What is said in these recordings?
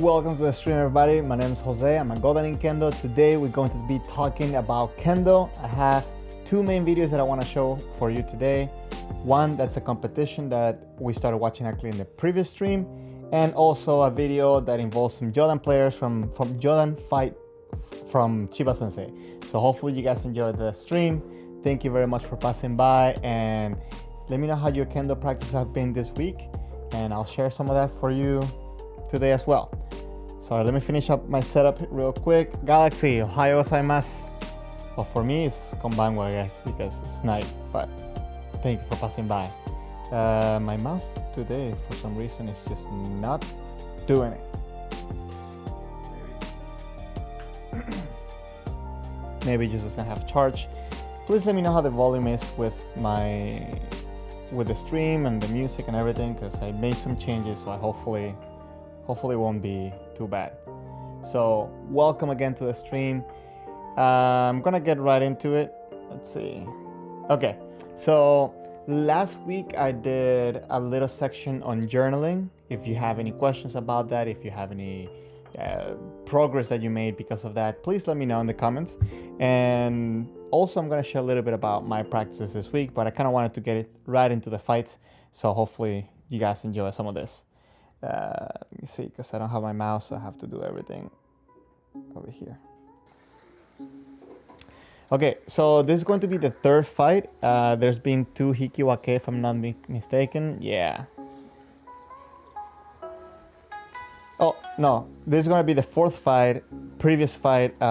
Welcome to the stream, everybody. My name is Jose. I'm a Golden in Kendo. Today we're going to be talking about Kendo. I have two main videos that I want to show for you today. One that's a competition that we started watching actually in the previous stream, and also a video that involves some Jodan players from Jodan fight from Chiba Sensei. So hopefully you guys enjoyed the stream. Thank you very much for passing by, and let me know how your Kendo practices have been this week, and I'll share some of that for you today as well. So let me finish up my setup real quick. Galaxy, Ohio gozaimasu. Well, for me it's konbanwa, I guess, because it's night, but thank you for passing by. My mouse today for some reason is just not doing it. Maybe it just doesn't have charge. Please let me know how the volume is with the stream and the music and everything, because I made some changes, so I hopefully it won't be too bad. So welcome again to the stream. I'm gonna get right into it. Let's see. Okay, so last week I did a little section on journaling. If you have any questions about that, if you have any progress that you made because of that, please let me know in the comments. And also I'm gonna share a little bit about my practices this week, but I kind of wanted to get it right into the fights, so hopefully you guys enjoy some of this. Let me see, because I don't have my mouse, so I have to do everything over here. Okay, so this is going to be the third fight. There's been two Hikiwake, if I'm not mistaken. Yeah. Oh, no, this is going to be the fourth fight. Previous fight, hold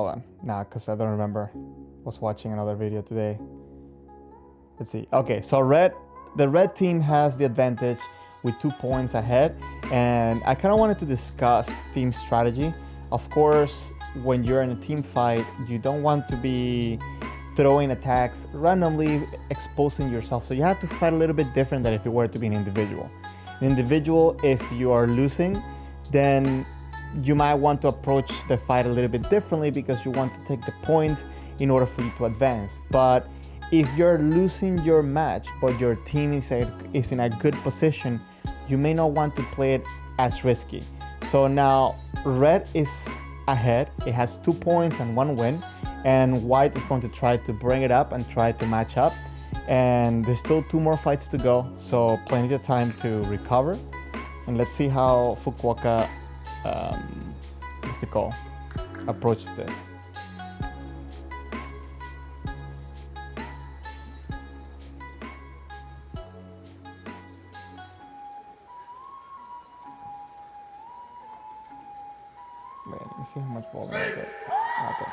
on, nah, because I don't remember. I was watching another video today. Let's see. Okay, so the red team has the advantage with 2 points ahead, and I kind of wanted to discuss team strategy. Of course, when you're in a team fight, you don't want to be throwing attacks randomly, exposing yourself. So you have to fight a little bit different than if you were to be an individual. An individual, if you are losing, then you might want to approach the fight a little bit differently because you want to take the points in order for you to advance. But if you're losing your match, but your team is in a good position, you may not want to play it as risky. So now red is ahead. It has 2 points and 1 win, and white is going to try to bring it up and try to match up. And there's still 2 more fights to go, so plenty of time to recover. And let's see how Fukuoka, approaches this. Wait, let me see how much volume I get. Okay.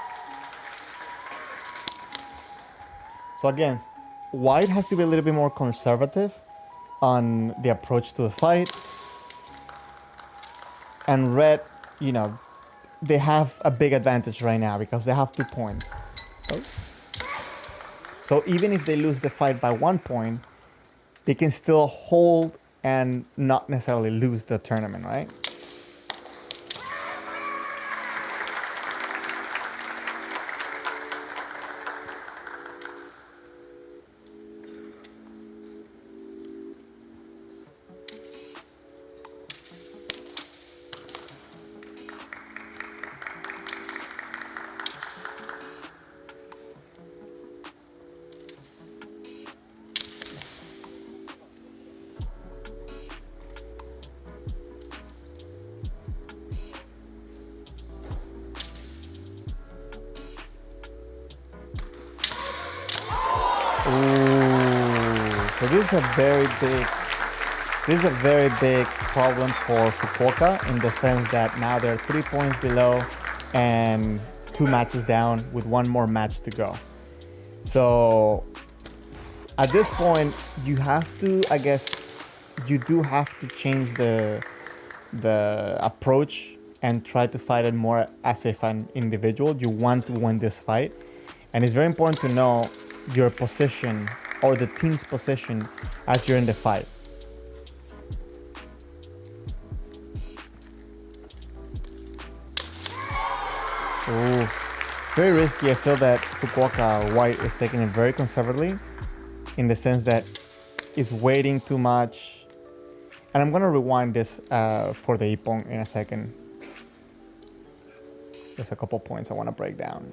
So again, white has to be a little bit more conservative on the approach to the fight. And red, they have a big advantage right now because they have 2 points. Okay? So even if they lose the fight by 1 point, they can still hold and not necessarily lose the tournament, right? Ooh, so this is a very big problem for Fukuoka, in the sense that now they're 3 points below and 2 matches down with 1 more match to go. So at this point, you have to, I guess, you do have to change the approach and try to fight it more as if an individual. You want to win this fight, and it's very important to know your position or the team's position as you're in the fight. Ooh, very risky. I feel that Fukuoka white is taking it very conservatively, in the sense that it's waiting too much. And I'm gonna rewind this for the ippon in a second. There's a couple points I want to break down.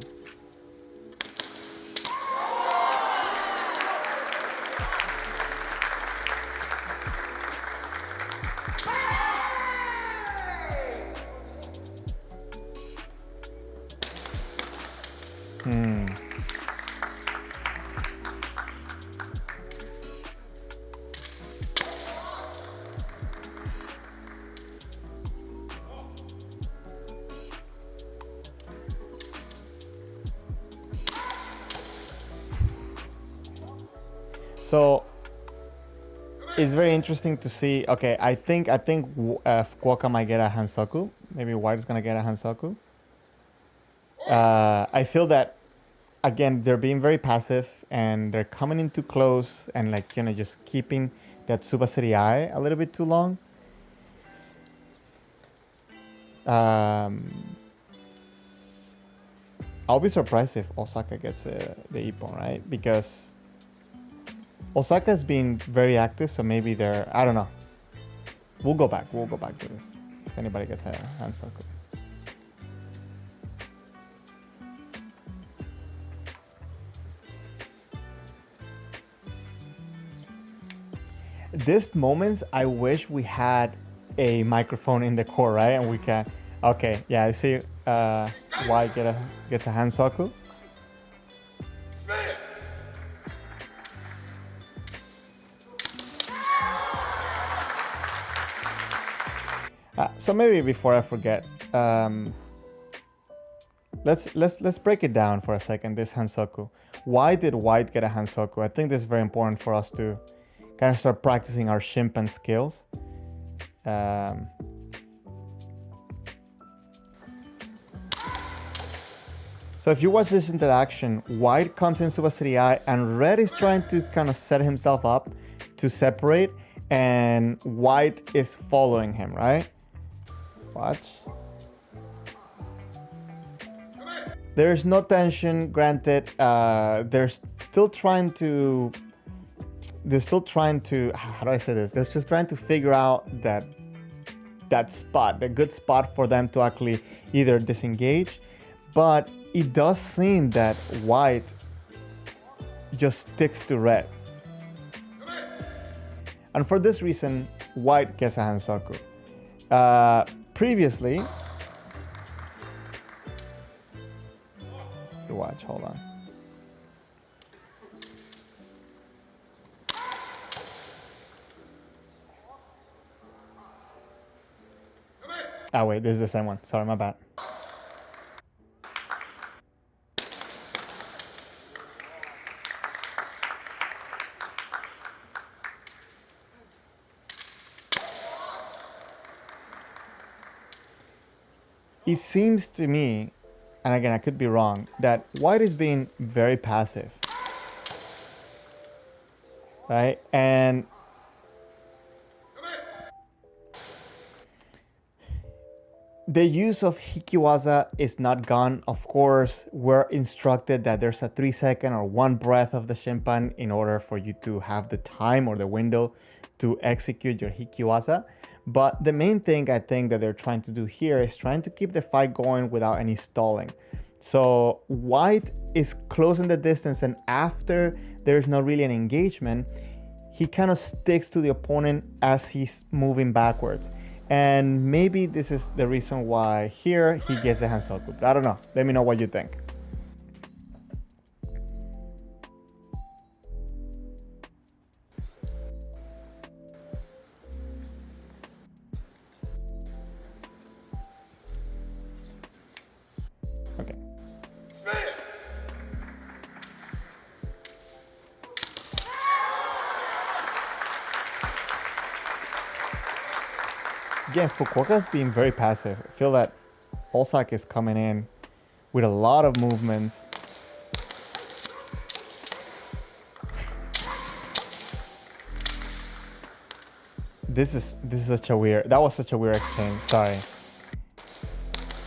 So it's very interesting to see. Okay, I think Fukuoka might get a Hansoku. Maybe White is gonna get a Hansoku. I feel that again they're being very passive and they're coming in too close and like just keeping that Tsuba City Eye a little bit too long. I'll be surprised if Osaka gets the ippon, right? Because Osaka's been very active, so maybe they're, I don't know. We'll go back to this. If anybody gets a Hansoku. These moments, I wish we had a microphone in the core, right? And we can, okay, yeah, I see White gets a Hansoku. So maybe before I forget, let's break it down for a second. This Hansoku. Why did White get a Hansoku? I think this is very important for us to kind of start practicing our shimpan skills. So if you watch this interaction, White comes in Tsuba City Eye and Red is trying to kind of set himself up to separate, and White is following him, right? Watch. There's no tension, granted. They're still trying to, how do I say this? They're still trying to figure out that spot, the good spot for them to actually either disengage. But it does seem that White just sticks to Red. And for this reason, White gets a Hansoku. Previously, you watch, hold on. Ah, wait, this is the same one. Sorry, my bad. It seems to me, and again, I could be wrong, that White is being very passive, right? And the use of Hikiwaza is not gone. Of course, we're instructed that there's a 3-second or 1 breath of the shimpan in order for you to have the time or the window to execute your Hikiwaza. But the main thing I think that they're trying to do here is trying to keep the fight going without any stalling. So White is closing the distance, and after there's not really an engagement, he kind of sticks to the opponent as he's moving backwards. And maybe this is the reason why here he gets the Hansoku. I don't know. Let me know what you think. Okay. Again, Fukuoka's being very passive. I feel that Osaka is coming in with a lot of movements. This is such a weird, that was such a weird exchange, sorry.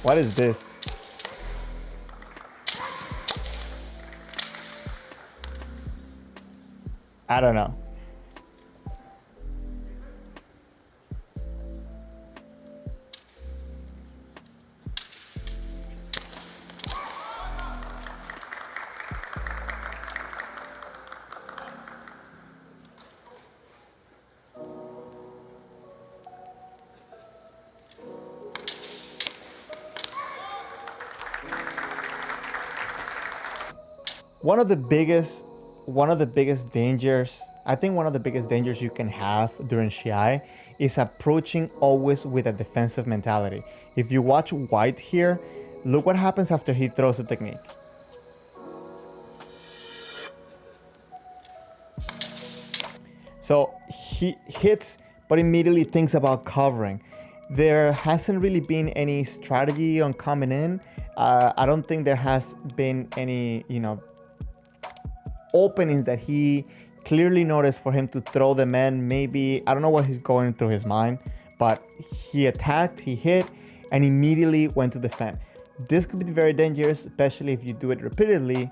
What is this? I don't know. one of the biggest one of the biggest dangers, I think one of the biggest dangers you can have during Shiai is approaching always with a defensive mentality. If you watch White here, look what happens after he throws the technique. So he hits, but immediately thinks about covering. There hasn't really been any strategy on coming in. I don't think there has been any, openings that he clearly noticed for him to throw them in. Maybe, I don't know what he's going through his mind, but he attacked, he hit, and immediately went to defend. This could be very dangerous, especially if you do it repeatedly,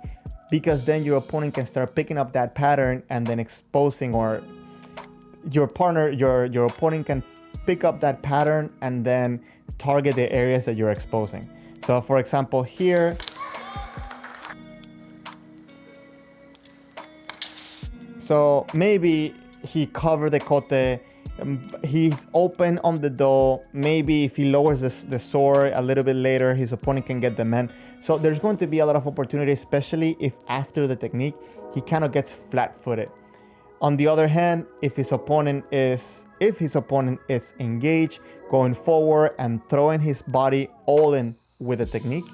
because then your opponent can start picking up that pattern and then exposing, or your opponent can pick up that pattern and then target the areas that you're exposing. So for example, here, so maybe he covered the kote, he's open on the do. Maybe if he lowers the sword a little bit later, his opponent can get the men. So there's going to be a lot of opportunity, especially if after the technique, he kind of gets flat-footed. On the other hand, if his opponent is engaged, going forward and throwing his body all in with the technique,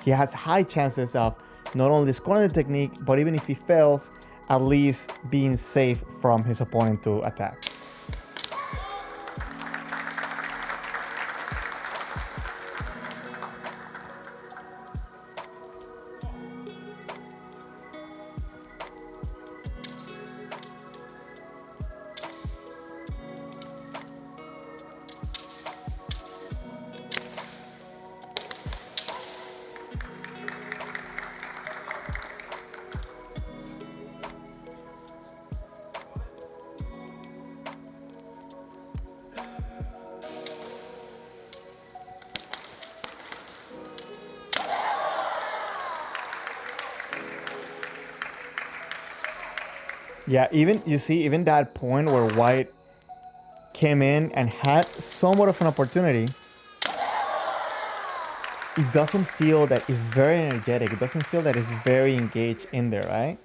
he has high chances of not only scoring the technique, but even if he fails, at least being safe from his opponent to attack. Yeah, even that point where White came in and had somewhat of an opportunity, it doesn't feel that it's very energetic. It doesn't feel that it's very engaged in there, right?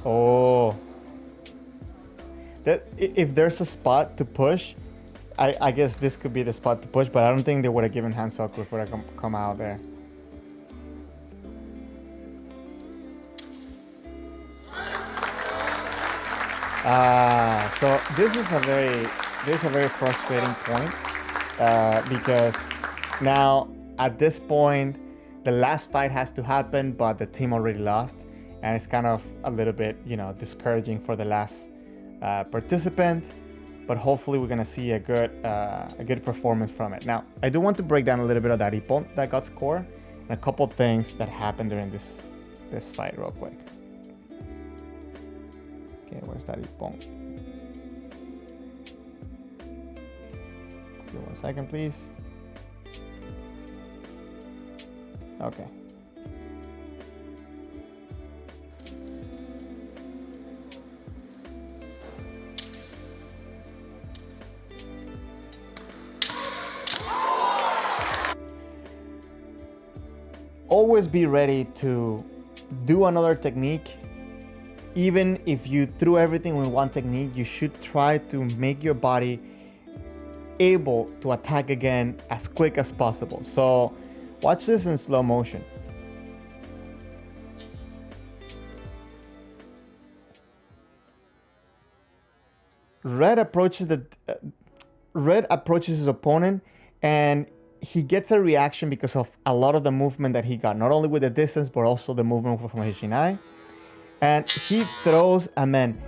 Oh, that if there's a spot to push, I guess this could be the spot to push, but I don't think they would have given Hansoku if would have come out there. So this is a very frustrating point, because now at this point the last fight has to happen, but the team already lost, and it's kind of a little bit discouraging for the last participant. But hopefully we're gonna see a good performance from it. Now I do want to break down a little bit of that ippon that got scored and a couple things that happened during this fight real quick. Okay, where's that ippon? Give 1 second, please. Okay. Always be ready to do another technique. Even if you threw everything with one technique, you should try to make your body able to attack again as quick as possible. So watch this in slow motion. Red approaches his opponent, and he gets a reaction because of a lot of the movement that he got, not only with the distance, but also the movement from his shinai. And he throws a man.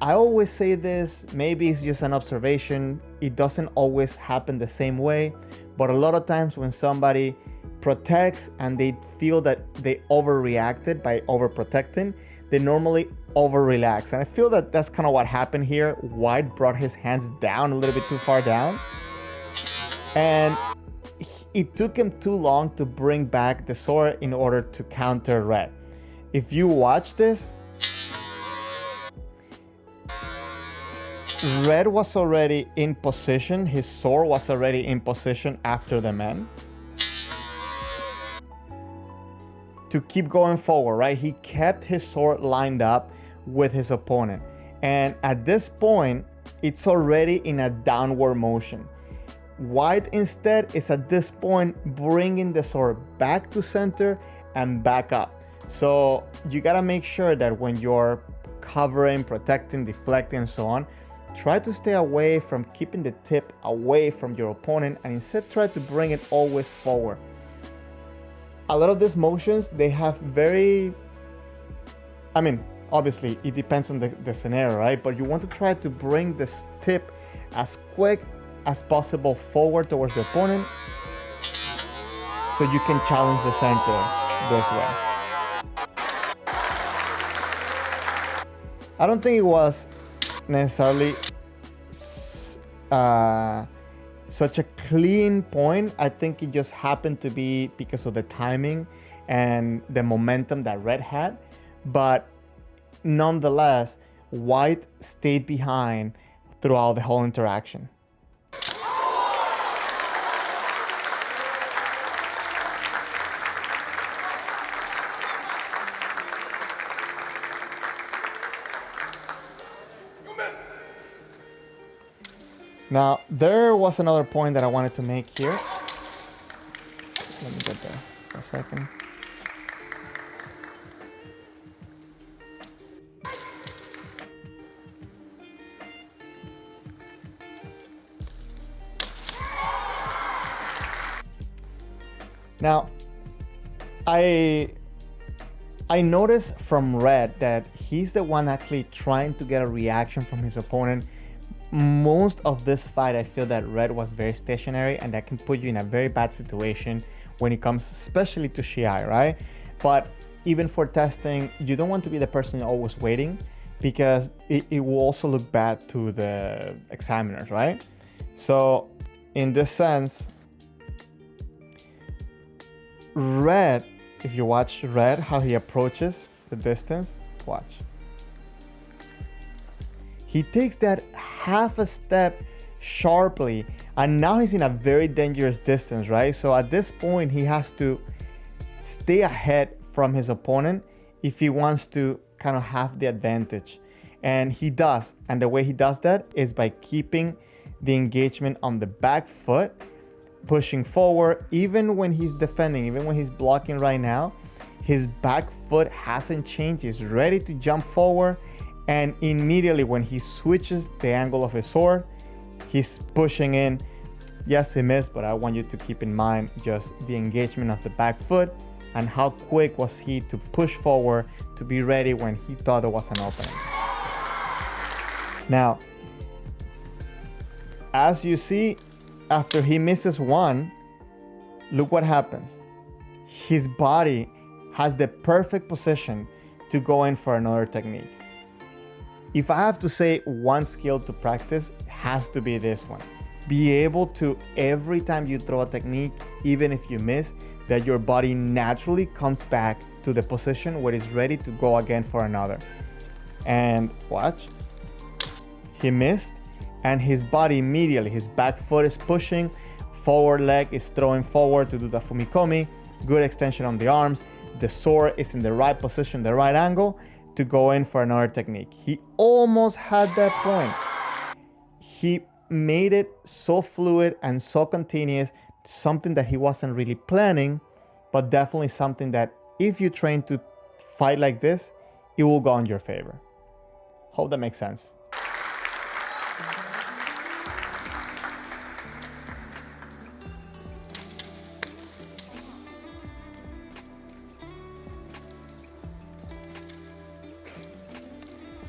I always say this, maybe it's just an observation. It doesn't always happen the same way, but a lot of times when somebody protects and they feel that they overreacted by overprotecting, they normally over-relax. And I feel that that's kind of what happened here. White brought his hands down a little bit too far down. And it took him too long to bring back the sword in order to counter Red. If you watch this, Red was already in position. His sword was already in position after the man to keep going forward, right? He kept his sword lined up with his opponent. And at this point, it's already in a downward motion. White instead is at this point bringing the sword back to center and back up. So you gotta make sure that when you're covering, protecting, deflecting, and so on, try to stay away from keeping the tip away from your opponent and instead try to bring it always forward. A lot of these motions, they have obviously it depends on the scenario, right? But you want to try to bring this tip as quick as possible forward towards the opponent so you can challenge the center this way. I don't think it was necessarily such a clean point. I think it just happened to be because of the timing and the momentum that Red had. But nonetheless, White stayed behind throughout the whole interaction. Now, there was another point that I wanted to make here. Let me get there for a second. Now, I noticed from Red that he's the one actually trying to get a reaction from his opponent. Most of this fight, I feel that Red was very stationary, and that can put you in a very bad situation when it comes especially to Shiai, right? But even for testing, you don't want to be the person always waiting, because it will also look bad to the examiners, right? So in this sense, Red, if you watch Red, how he approaches the distance, watch. He takes that half a step sharply, and now he's in a very dangerous distance, right? So at this point, he has to stay ahead from his opponent if he wants to kind of have the advantage. And he does. And the way he does that is by keeping the engagement on the back foot, pushing forward. Even when he's defending, even when he's blocking right now, his back foot hasn't changed. He's ready to jump forward. And immediately when he switches the angle of his sword, he's pushing in. Yes, he missed, but I want you to keep in mind just the engagement of the back foot and how quick was he to push forward to be ready when he thought there was an opening. Now, as you see, after he misses one, look what happens. His body has the perfect position to go in for another technique. If I have to say one skill to practice, it has to be this one. Be able to, every time you throw a technique, even if you miss, that your body naturally comes back to the position where it's ready to go again for another. And watch, he missed, and his body immediately, his back foot is pushing, forward leg is throwing forward to do the fumikomi, good extension on the arms, the sword is in the right position, the right angle, to go in for another technique. He almost had that point. He made it so fluid and so continuous, something that he wasn't really planning, but definitely something that if you train to fight like this, it will go in your favor. Hope that makes sense.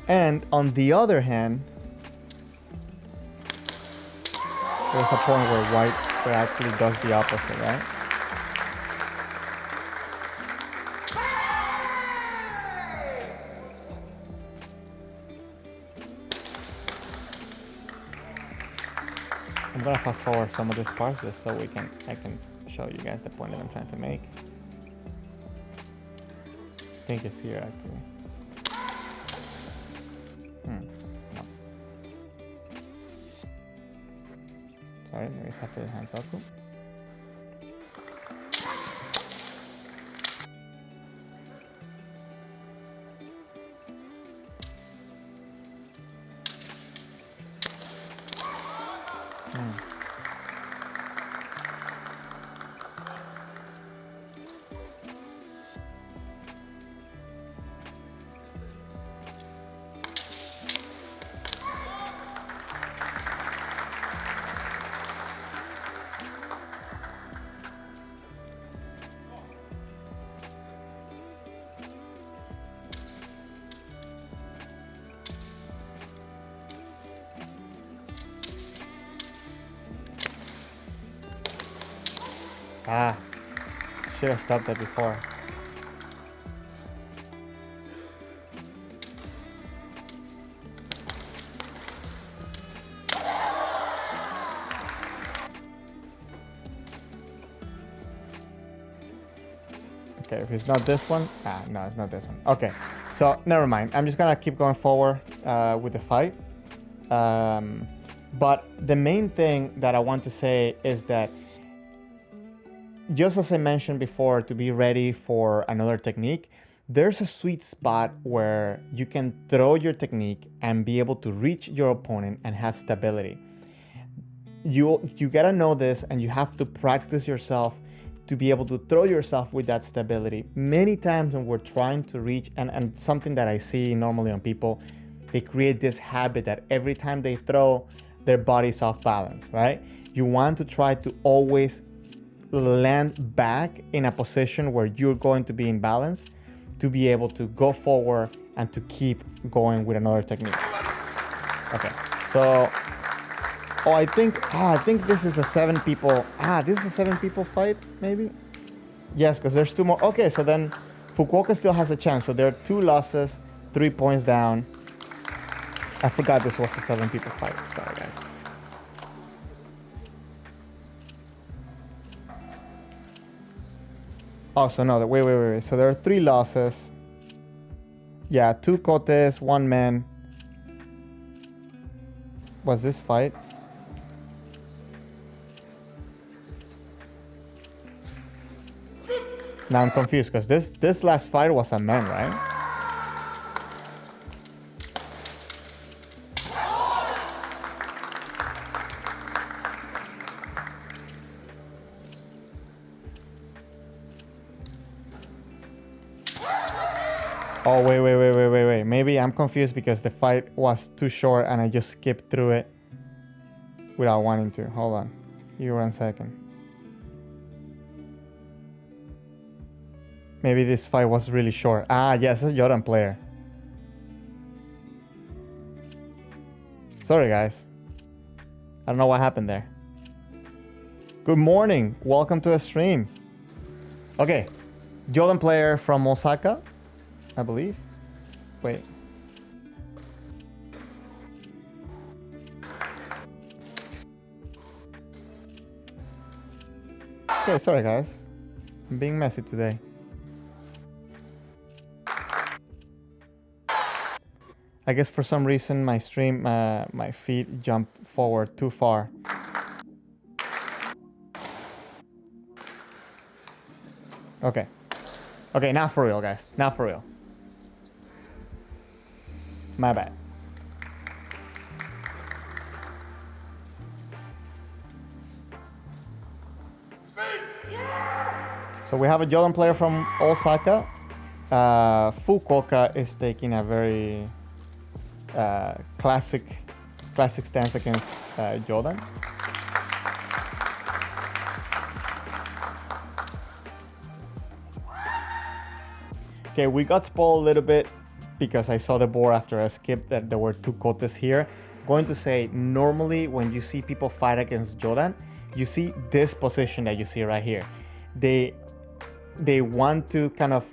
And on the other hand, there's a point where white actually does the opposite, right? I'm gonna fast forward some of these parts just so I can show you guys the point that I'm trying to make. I think it's here actually. No. Sorry, maybe it's after the hand circle. Ah, should have stopped that before. Okay, if it's not this one, no, it's not this one. Okay, so never mind. I'm just gonna keep going forward with the fight. But the main thing that I want to say is that, just as I mentioned before, to be ready for another technique, there's a sweet spot where you can throw your technique and be able to reach your opponent and have stability. You gotta know this, and you have to practice yourself to be able to throw yourself with that stability. Many times when we're trying to reach, and something that I see normally on people, they create this habit that every time they throw, their body's off balance, right? You want to try to always land back in a position where you're going to be in balance to be able to go forward and to keep going with another technique. Okay, so I think this is a 7 people. This is a 7 people fight, maybe? Yes, because there's 2 more. Okay, so then Fukuoka still has a chance. So there are 2 losses, 3 points down. I forgot this was a 7 people fight. Sorry, guys. Oh, so no, wait. So there are 3 losses. Yeah, 2 kotes, 1 man. Was this fight? Now I'm confused because this last fight was a man, right? Oh, wait. Maybe I'm confused because the fight was too short and I just skipped through it without wanting to. Hold on. Give me 1 second. Maybe this fight was really short. Yes, it's a Jordan player. Sorry, guys. I don't know what happened there. Good morning. Welcome to the stream. Okay. Jordan player from Osaka, I believe. Wait. Okay, sorry guys. I'm being messy today. I guess for some reason my stream, my feed jumped forward too far. Okay. Okay, now for real, guys. Now for real. My bad. So we have a Jordan player from Osaka. Fukuoka is taking a very classic stance against Jordan. Okay, we got spoiled a little bit because I saw the board after I skipped that there were two kotes here. I'm going to say normally when you see people fight against Jodan, you see this position that you see right here. They want to kind of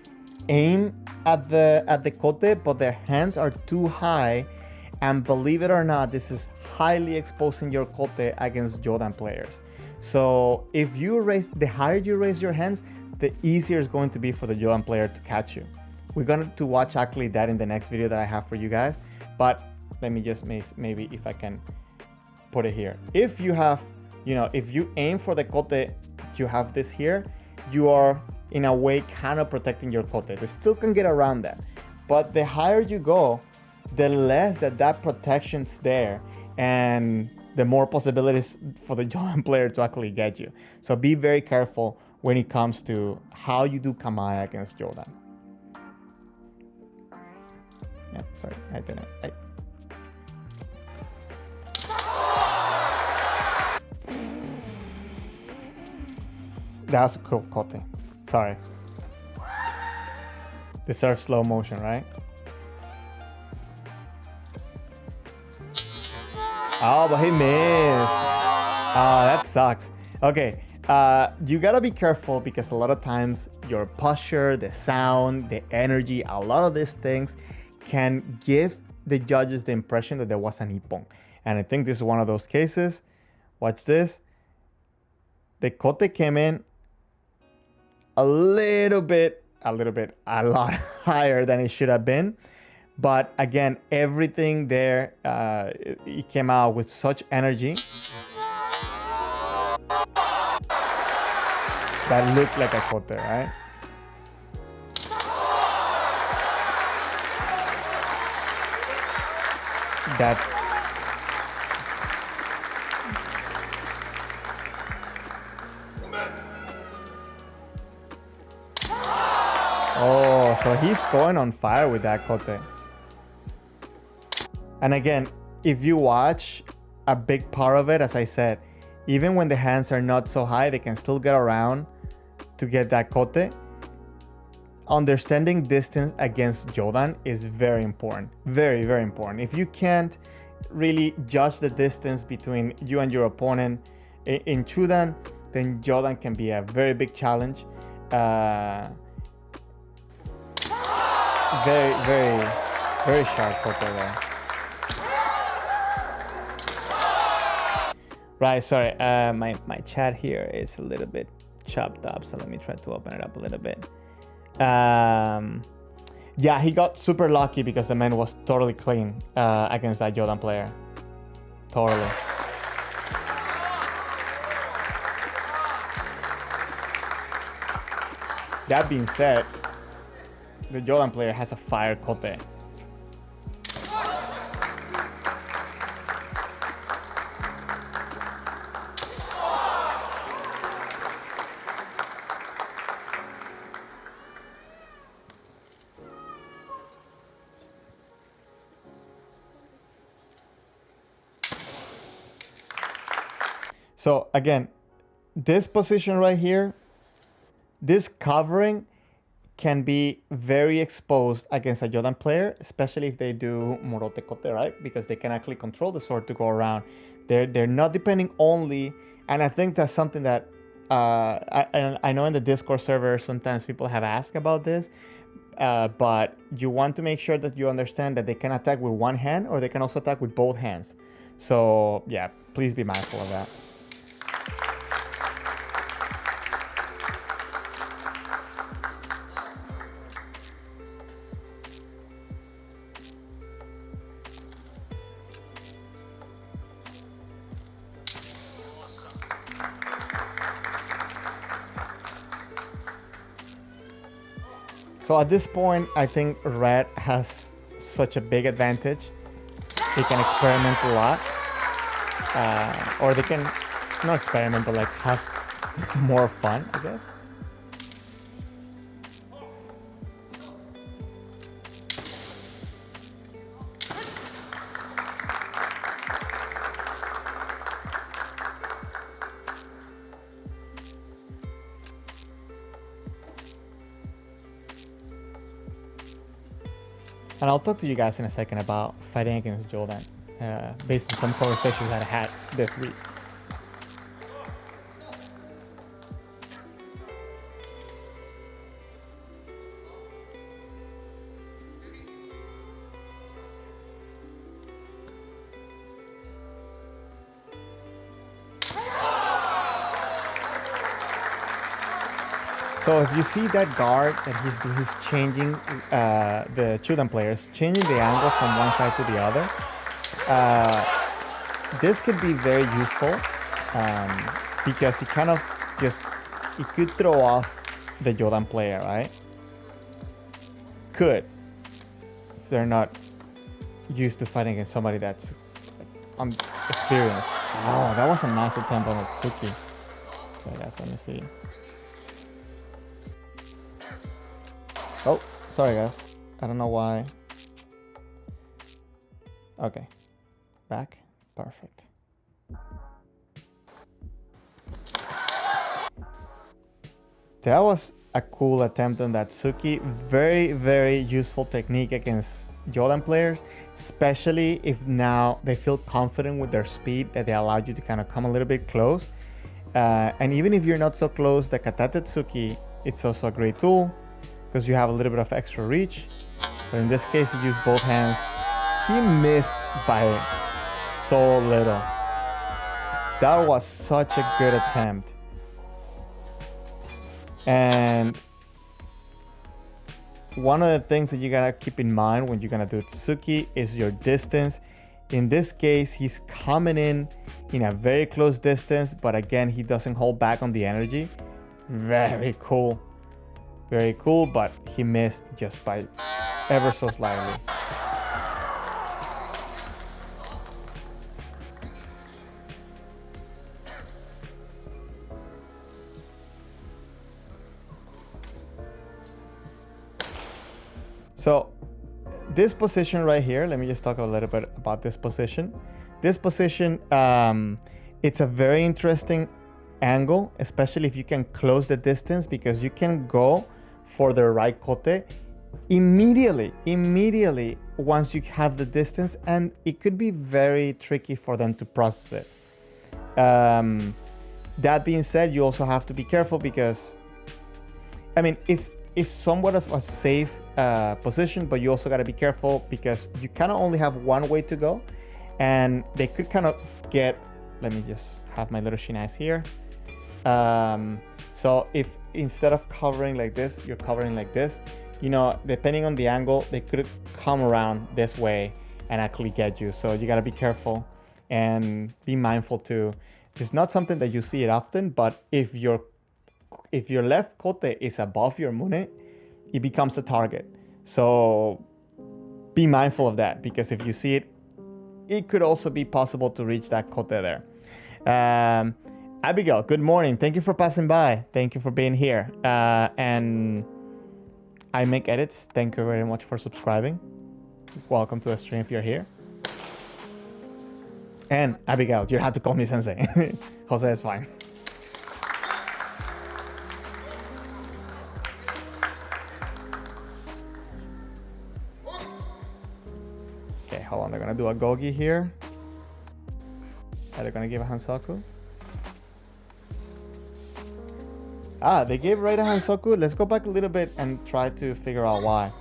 aim at the kote, but their hands are too high, and believe it or not, this is highly exposing your kote against Jodan players. So if you raise, the higher you raise your hands, the easier it's going to be for the Jodan player to catch you. We're going to watch actually that in the next video that I have for you guys, but let me just maybe if I can put it here. If you have, if you aim for the kote, you have this here, you are in a way kind of protecting your kote. They still can get around that, but the higher you go, the less that protection's there, and the more possibilities for the Jodan player to actually get you. So be very careful when it comes to how you do kamae against Jodan. Yeah, sorry, I didn't. That was a cool kote. Sorry. Deserves slow motion, right? Oh, but he missed. Oh, that sucks. Okay, you gotta be careful because a lot of times your posture, the sound, the energy, a lot of these things can give the judges the impression that there was an ippon. And I think this is one of those cases. Watch this. The kote came in a lot higher than it should have been. But again, everything there, it came out with such energy that looked like a kote, right? Oh, so he's going on fire with that kote. And again, if you watch, a big part of it, as I said, even when the hands are not so high, they can still get around to get that kote. Understanding distance against Jodan is very important. Very, very important. If you can't really judge the distance between you and your opponent in Chudan, then Jodan can be a very big challenge. Very, very, very sharp kote there. Right, sorry, my chat here is a little bit chopped up, so let me try to open it up a little bit. Yeah, he got super lucky because the man was totally clean against that Jodan player. Totally. That being said, the Jodan player has a fire kote. So again, this position right here, this covering can be very exposed against a Jodan player, especially if they do morote kote, right? Because they can actually control the sword to go around. They're not depending only, and I think that's something that I know in the Discord server sometimes people have asked about this, but you want to make sure that you understand that they can attack with one hand or they can also attack with both hands. So yeah, please be mindful of that. So at this point, I think red has such a big advantage. They can experiment a lot. Or they can, not experiment, but like have more fun, I guess. And I'll talk to you guys in a second about fighting against Jordan, based on some conversations that I had this week. So if you see that guard that he's changing, the Chudan players changing the angle from one side to the other, this could be very useful, because it kind of it could throw off the Jordan player, right? Could, if they're not used to fighting against somebody that's experienced. Oh, that was a nice attempt on Otsuki. Okay, guys, let me see. Oh, sorry guys. I don't know why. Okay. Back. Perfect. That was a cool attempt on that Tsuki. Very, very useful technique against Jordan players, especially if now they feel confident with their speed that they allow you to kind of come a little bit close. And even if you're not so close, the Katate Tsuki, it's also a great tool, because you have a little bit of extra reach. But in this case, he used both hands. He missed by so little. That was such a good attempt. And one of the things that you gotta keep in mind when you're gonna do Tsuki is your distance. In this case, he's coming in a very close distance, but again, he doesn't hold back on the energy. Very cool. Very cool, but he missed just by ever so slightly. So this position right here, let me just talk a little bit about this position. This position, it's a very interesting angle, especially if you can close the distance, because you can go for the right kote immediately once you have the distance, and it could be very tricky for them to process it. That being said, you also have to be careful, because I mean, it's somewhat of a safe position, but you also got to be careful, because you kind of only have one way to go, and they could kind of get, let me just have my little shinais here. So if instead of covering like this, you're covering like this, you know, depending on the angle, they could come around this way and actually get you. So you got to be careful and be mindful too. It's not something that you see it often, but if your left kote is above your mune, it becomes a target. So be mindful of that, because if you see it, it could also be possible to reach that kote there. Abigail, good morning. Thank you for passing by. Thank you for being here. And I make edits. Thank you very much for subscribing. Welcome to a stream if you're here. And Abigail, you have to call me sensei. Jose is fine. Okay, hold on. They're gonna do a gogi here. Are they gonna give a hansoku? Ah, they gave right a hansoku. Let's go back a little bit and try to figure out why.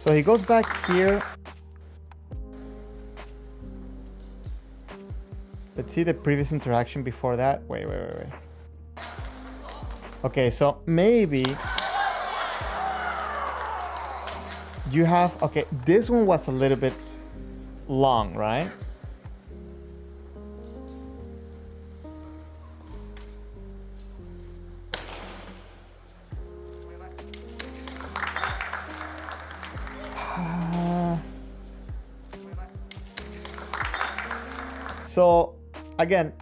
So he goes back here. Let's see the previous interaction before that. Wait. Okay, so maybe you have, okay, this one was a little bit long, right? So again,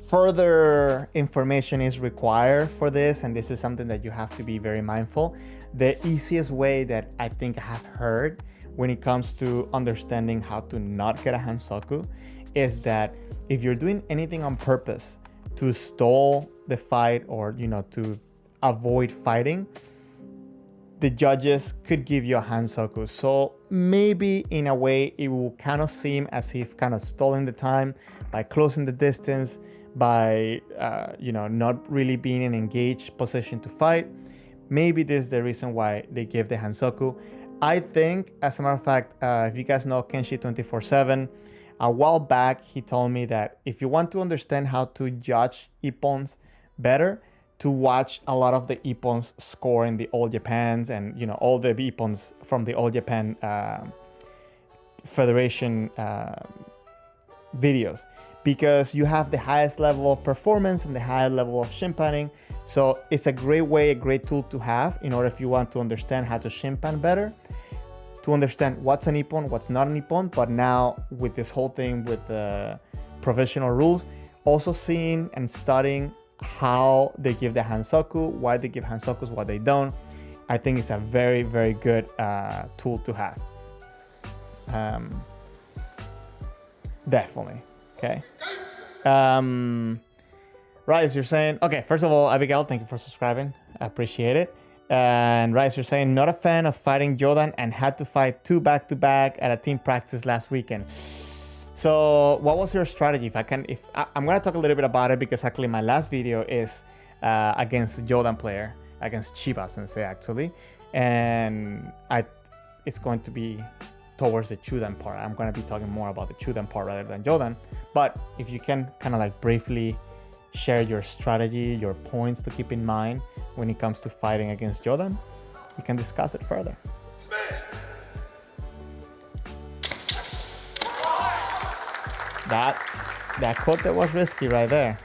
further information is required for this, and this is something that you have to be very mindful. The easiest way that I think I have heard when it comes to understanding how to not get a hansoku is that if you're doing anything on purpose to stall the fight or, to avoid fighting, the judges could give you a hansoku. So maybe in a way it will kind of seem as if kind of stalling the time by closing the distance, by not really being in an engaged position to fight. Maybe this is the reason why they give the hansoku. I think, as a matter of fact, if you guys know Kenshi 24/7, a while back he told me that if you want to understand how to judge ippons better, to watch a lot of the ippons score in the All Japans and all the ippons from the All Japan Federation videos, because you have the highest level of performance and the highest level of shimpanning. So it's a great tool to have in order if you want to understand how to shimpan better, to understand what's an ippon, what's not an ippon. But now with this whole thing with the provisional rules, also seeing and studying how they give the hansoku, why they give hansokus, what they don't, I think it's a very good tool to have. Definitely. Okay. Rice, you're saying, okay, first of all, Abigail, thank you for subscribing. I appreciate it. And Rice, you're saying, not a fan of fighting Jordan and had to fight 2 back-to-back at a team practice last weekend. So what was your strategy? I'm going to talk a little bit about it, because actually my last video is against the Jordan player, against Chiba Sensei actually. And it's going to be towards the Chudan part. I'm going to be talking more about the Chudan part rather than Jordan. But if you can kind of like briefly share your strategy, your points to keep in mind when it comes to fighting against Jordan, we can discuss it further. That kote was risky right there.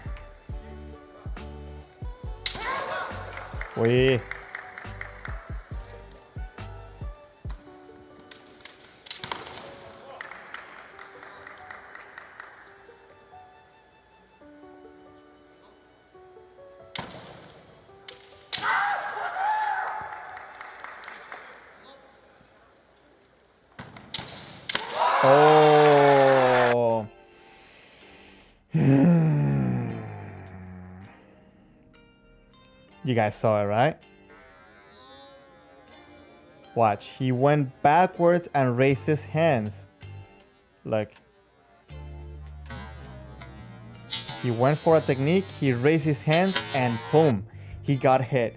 We. Oh. You guys saw it, right? Watch. He went backwards and raised his hands. Look. He went for a technique. He raised his hands and boom, he got hit.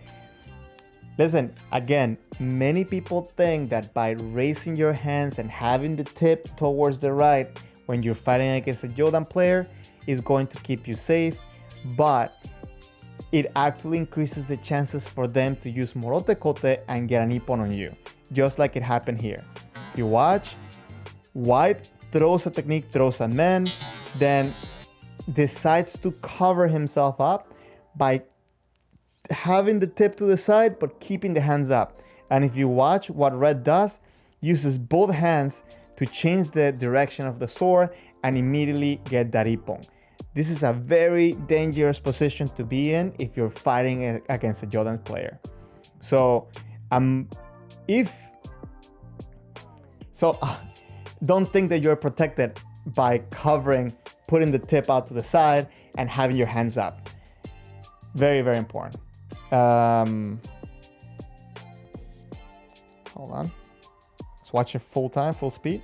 Listen, again, many people think that by raising your hands and having the tip towards the right when you're fighting against a Jordan player is going to keep you safe, but it actually increases the chances for them to use morote kote and get an ippon on you, just like it happened here. If you watch, White throws a technique, throws a man, then decides to cover himself up by having the tip to the side but keeping the hands up. And if you watch what Red does, uses both hands to change the direction of the sword and immediately get that ippon. This is a very dangerous position to be in if you're fighting against a Jordan player. So don't think that you're protected by covering, putting the tip out to the side and having your hands up. Very important. Hold on. Let's watch it full time, full speed.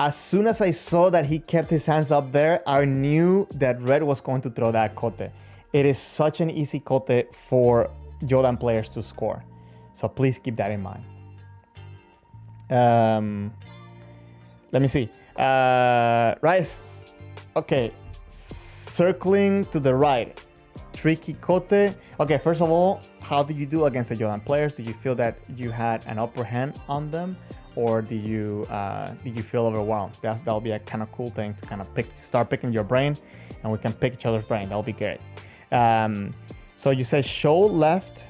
As soon as I saw that he kept his hands up there, I knew that Red was going to throw that kote. It is such an easy kote for Jordan players to score. So please keep that in mind. Let me see. Rice. Okay. Circling to the right. Tricky kote. Okay, first of all, how did you do against the Jordan players? Did you feel that you had an upper hand on them? Or did you feel overwhelmed? That'll be a kind of cool thing to kind of start picking your brain, and we can pick each other's brain. That'll be great. So you say show left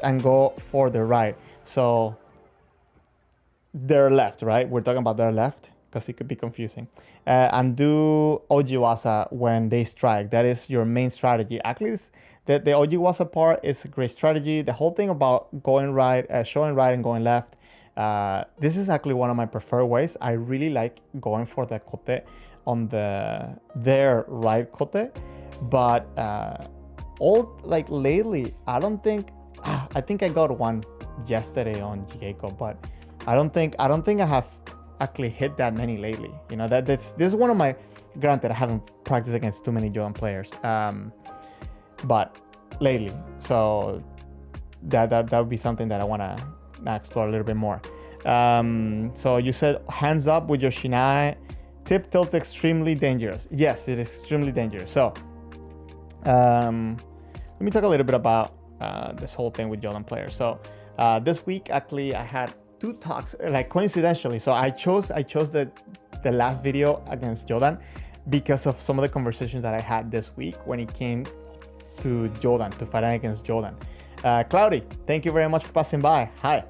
and go for the right. So their left, right? We're talking about their left because it could be confusing. And do ojiwasa when they strike. That is your main strategy. Actually, the ojiwasa part is a great strategy. The whole thing about going right, showing right and going left, This is actually one of my preferred ways. I really like going for the kote on their right kote, but lately, I don't think. I think I got one yesterday on Jigeiko, but I don't think I have actually hit that many lately. You know, this is one of my. Granted, I haven't practiced against too many Jordan players, but lately, so that would be something that I want to explore a little bit more. So you said hands up with your shinai. Tip tilt extremely dangerous. Yes, it is extremely dangerous. So let me talk a little bit about this whole thing with Jordan players. So this week, actually, I had 2 talks, like coincidentally. So I chose the last video against Jordan because of some of the conversations that I had this week when it came to Jordan, to fighting against Jordan. Cloudy, thank you very much for passing by. Hi.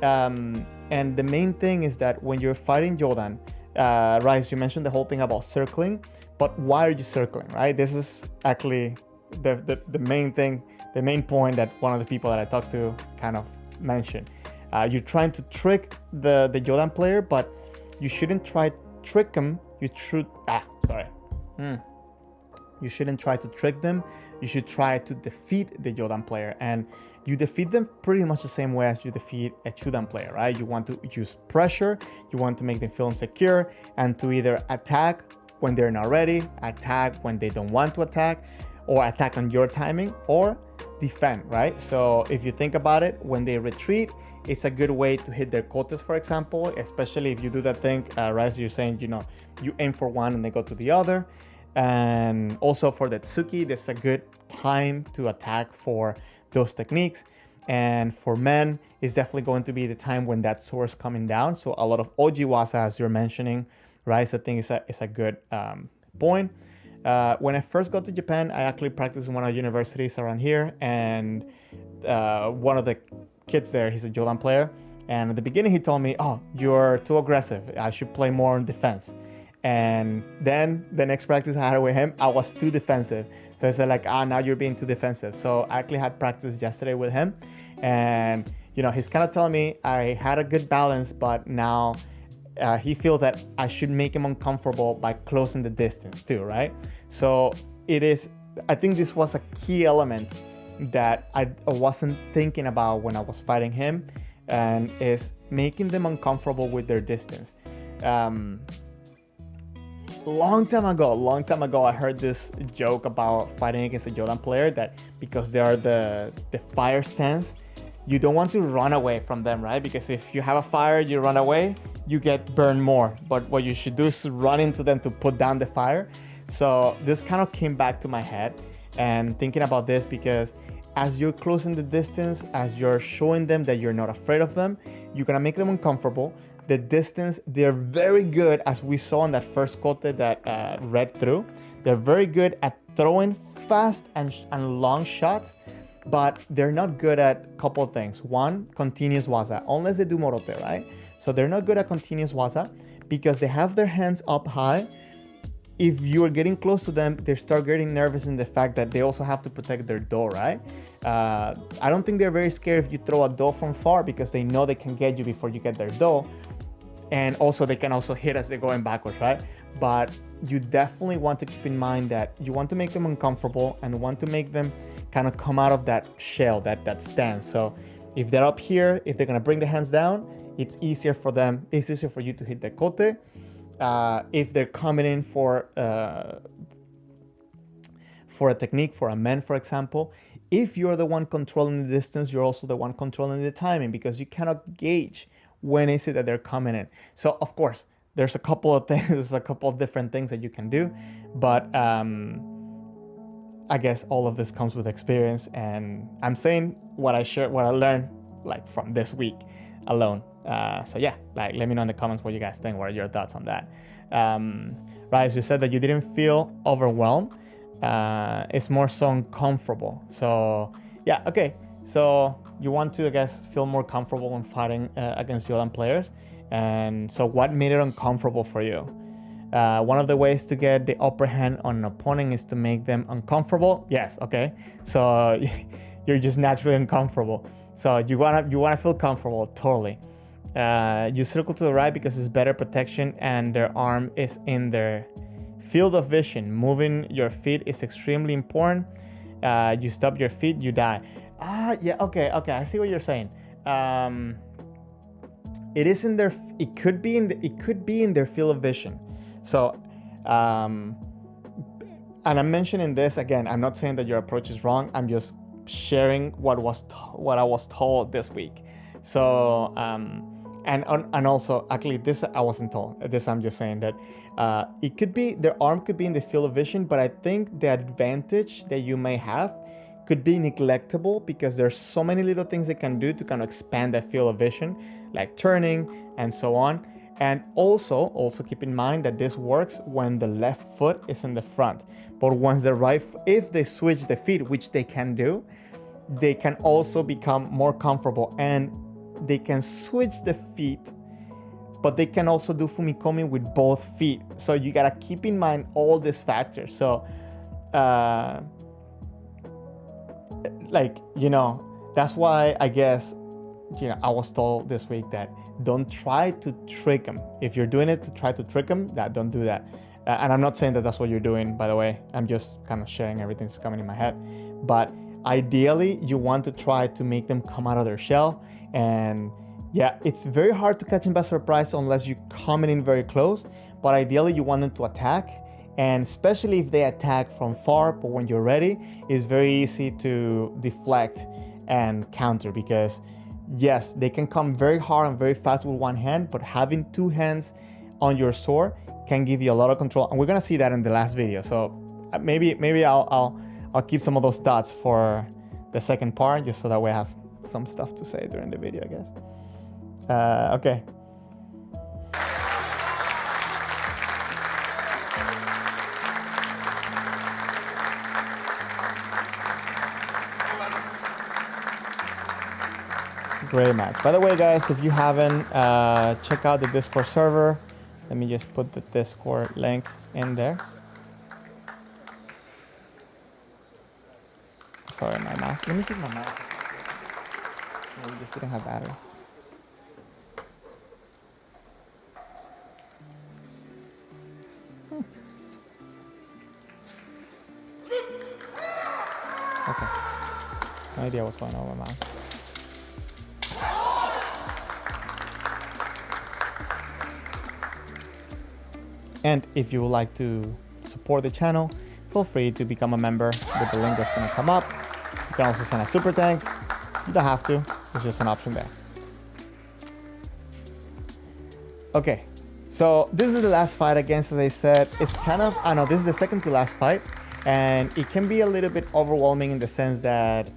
And the main thing is that when you're fighting Jordan, Rice, you mentioned the whole thing about circling, but why are you circling, right? This is actually the main thing, the main point that one of the people that I talked to kind of mentioned. You're trying to trick the Jordan player, but you shouldn't try to trick them. You shouldn't try to trick them. You should try to defeat the Jordan player, and you defeat them pretty much the same way as you defeat a Chudan player, right? You want to use pressure, you want to make them feel insecure, and to either attack when they're not ready, attack when they don't want to attack, or attack on your timing, or defend, right? So if you think about it, when they retreat, it's a good way to hit their kotes, for example, especially if you do that thing, right? You're saying, you know, you aim for one and they go to the other. And also for the Tsuki, that's a good time to attack for those techniques. And for men, it's definitely going to be the time when that sword is coming down. So a lot of Ojiwasa, as you're mentioning, right? So I think it's a good point. When I first got to Japan, I actually practiced in one of the universities around here. And one of the kids there, he's a Jodan player. And at the beginning, he told me, oh, you're too aggressive. I should play more on defense. And then the next practice I had with him, I was too defensive. So I said like, now you're being too defensive. So I actually had practice yesterday with him. And, you know, he's kind of telling me I had a good balance, but now he feels that I should make him uncomfortable by closing the distance too, right? So I think this was a key element that I wasn't thinking about when I was fighting him, and is making them uncomfortable with their distance. Long time ago, I heard this joke about fighting against a Jordan player, that because they are the fire stance, you don't want to run away from them, right? Because if you have a fire, you run away, you get burned more. But what you should do is run into them to put down the fire. So this kind of came back to my head, and thinking about this, because as you're closing the distance, as you're showing them that you're not afraid of them, you're gonna make them uncomfortable. The distance, they're very good, as we saw in that first kote that Red threw. They're very good at throwing fast and long shots, but they're not good at a couple of things. One, continuous waza, unless they do morote, right? So they're not good at continuous waza because they have their hands up high. If you're getting close to them, they start getting nervous in the fact that they also have to protect their do, right? I don't think they're very scared if you throw a do from far, because they know they can get you before you get their do. And also they can also hit as they're going backwards, right? But you definitely want to keep in mind that you want to make them uncomfortable and want to make them kind of come out of that shell, that stance. So if they're up here, if they're gonna bring the hands down, it's easier for them. It's easier for you to hit the kote. If they're coming in for a technique, for a man, for example, if you're the one controlling the distance, you're also the one controlling the timing, because you cannot gauge when is it that they're coming in. So of course, there's a couple of things, there's a couple of different things that you can do, but I guess all of this comes with experience, and I'm saying what I learned like from this week alone. So yeah, like let me know in the comments what you guys think. What are your thoughts on that? Right, so you said that you didn't feel overwhelmed. It's more so uncomfortable. So yeah, okay. So you want to, I guess, feel more comfortable when fighting against Jordan players. And so what made it uncomfortable for you? One of the ways to get the upper hand on an opponent is to make them uncomfortable. Yes, okay. So you're just naturally uncomfortable. So you wanna feel comfortable, totally. You circle to the right because it's better protection and their arm is in their field of vision. Moving your feet is extremely important. You stop your feet, you die. Yeah, okay, I see what you're saying. It is in their, it could be in their field of vision. So, and I'm mentioning this again. I'm not saying that your approach is wrong. I'm just sharing what I was told this week. So, and also, actually, this I wasn't told. This I'm just saying that it could be their arm could be in the field of vision, but I think the advantage that you may have could be neglectable because there's so many little things they can do to kind of expand that field of vision, like turning and so on. And also keep in mind that this works when the left foot is in the front. But once the right, if they switch the feet, which they can do, they can also become more comfortable and they can switch the feet, but they can also do fumikomi with both feet. So you gotta keep in mind all these factors. So, like, you know, that's why I guess, you know, I was told this week that don't try to trick them. If you're doing it to try to trick them, don't do that. And I'm not saying that that's what you're doing, by the way. I'm just kind of sharing everything that's coming in my head. But ideally, you want to try to make them come out of their shell. And yeah, it's very hard to catch them by surprise unless you come in very close. But ideally, you want them to attack. And especially if they attack from far, but when you're ready, it's very easy to deflect and counter because yes, they can come very hard and very fast with one hand, but having two hands on your sword can give you a lot of control. And we're gonna see that in the last video. So maybe I'll keep some of those thoughts for the second part, just so that way I have some stuff to say during the video, I guess. Okay. Great match. By the way, guys, if you haven't, check out the Discord server. Let me just put the Discord link in there. Sorry, my mask. Let me take my mask. No, we just didn't have battery. Okay. No idea what's going on with my mouse. And if you would like to support the channel, feel free to become a member with the link that's going to come up. You can also send a super thanks. You don't have to. It's just an option there. Okay, so this is the last fight against, as I said, it's kind of, I know this is the second to last fight, and it can be a little bit overwhelming in the sense that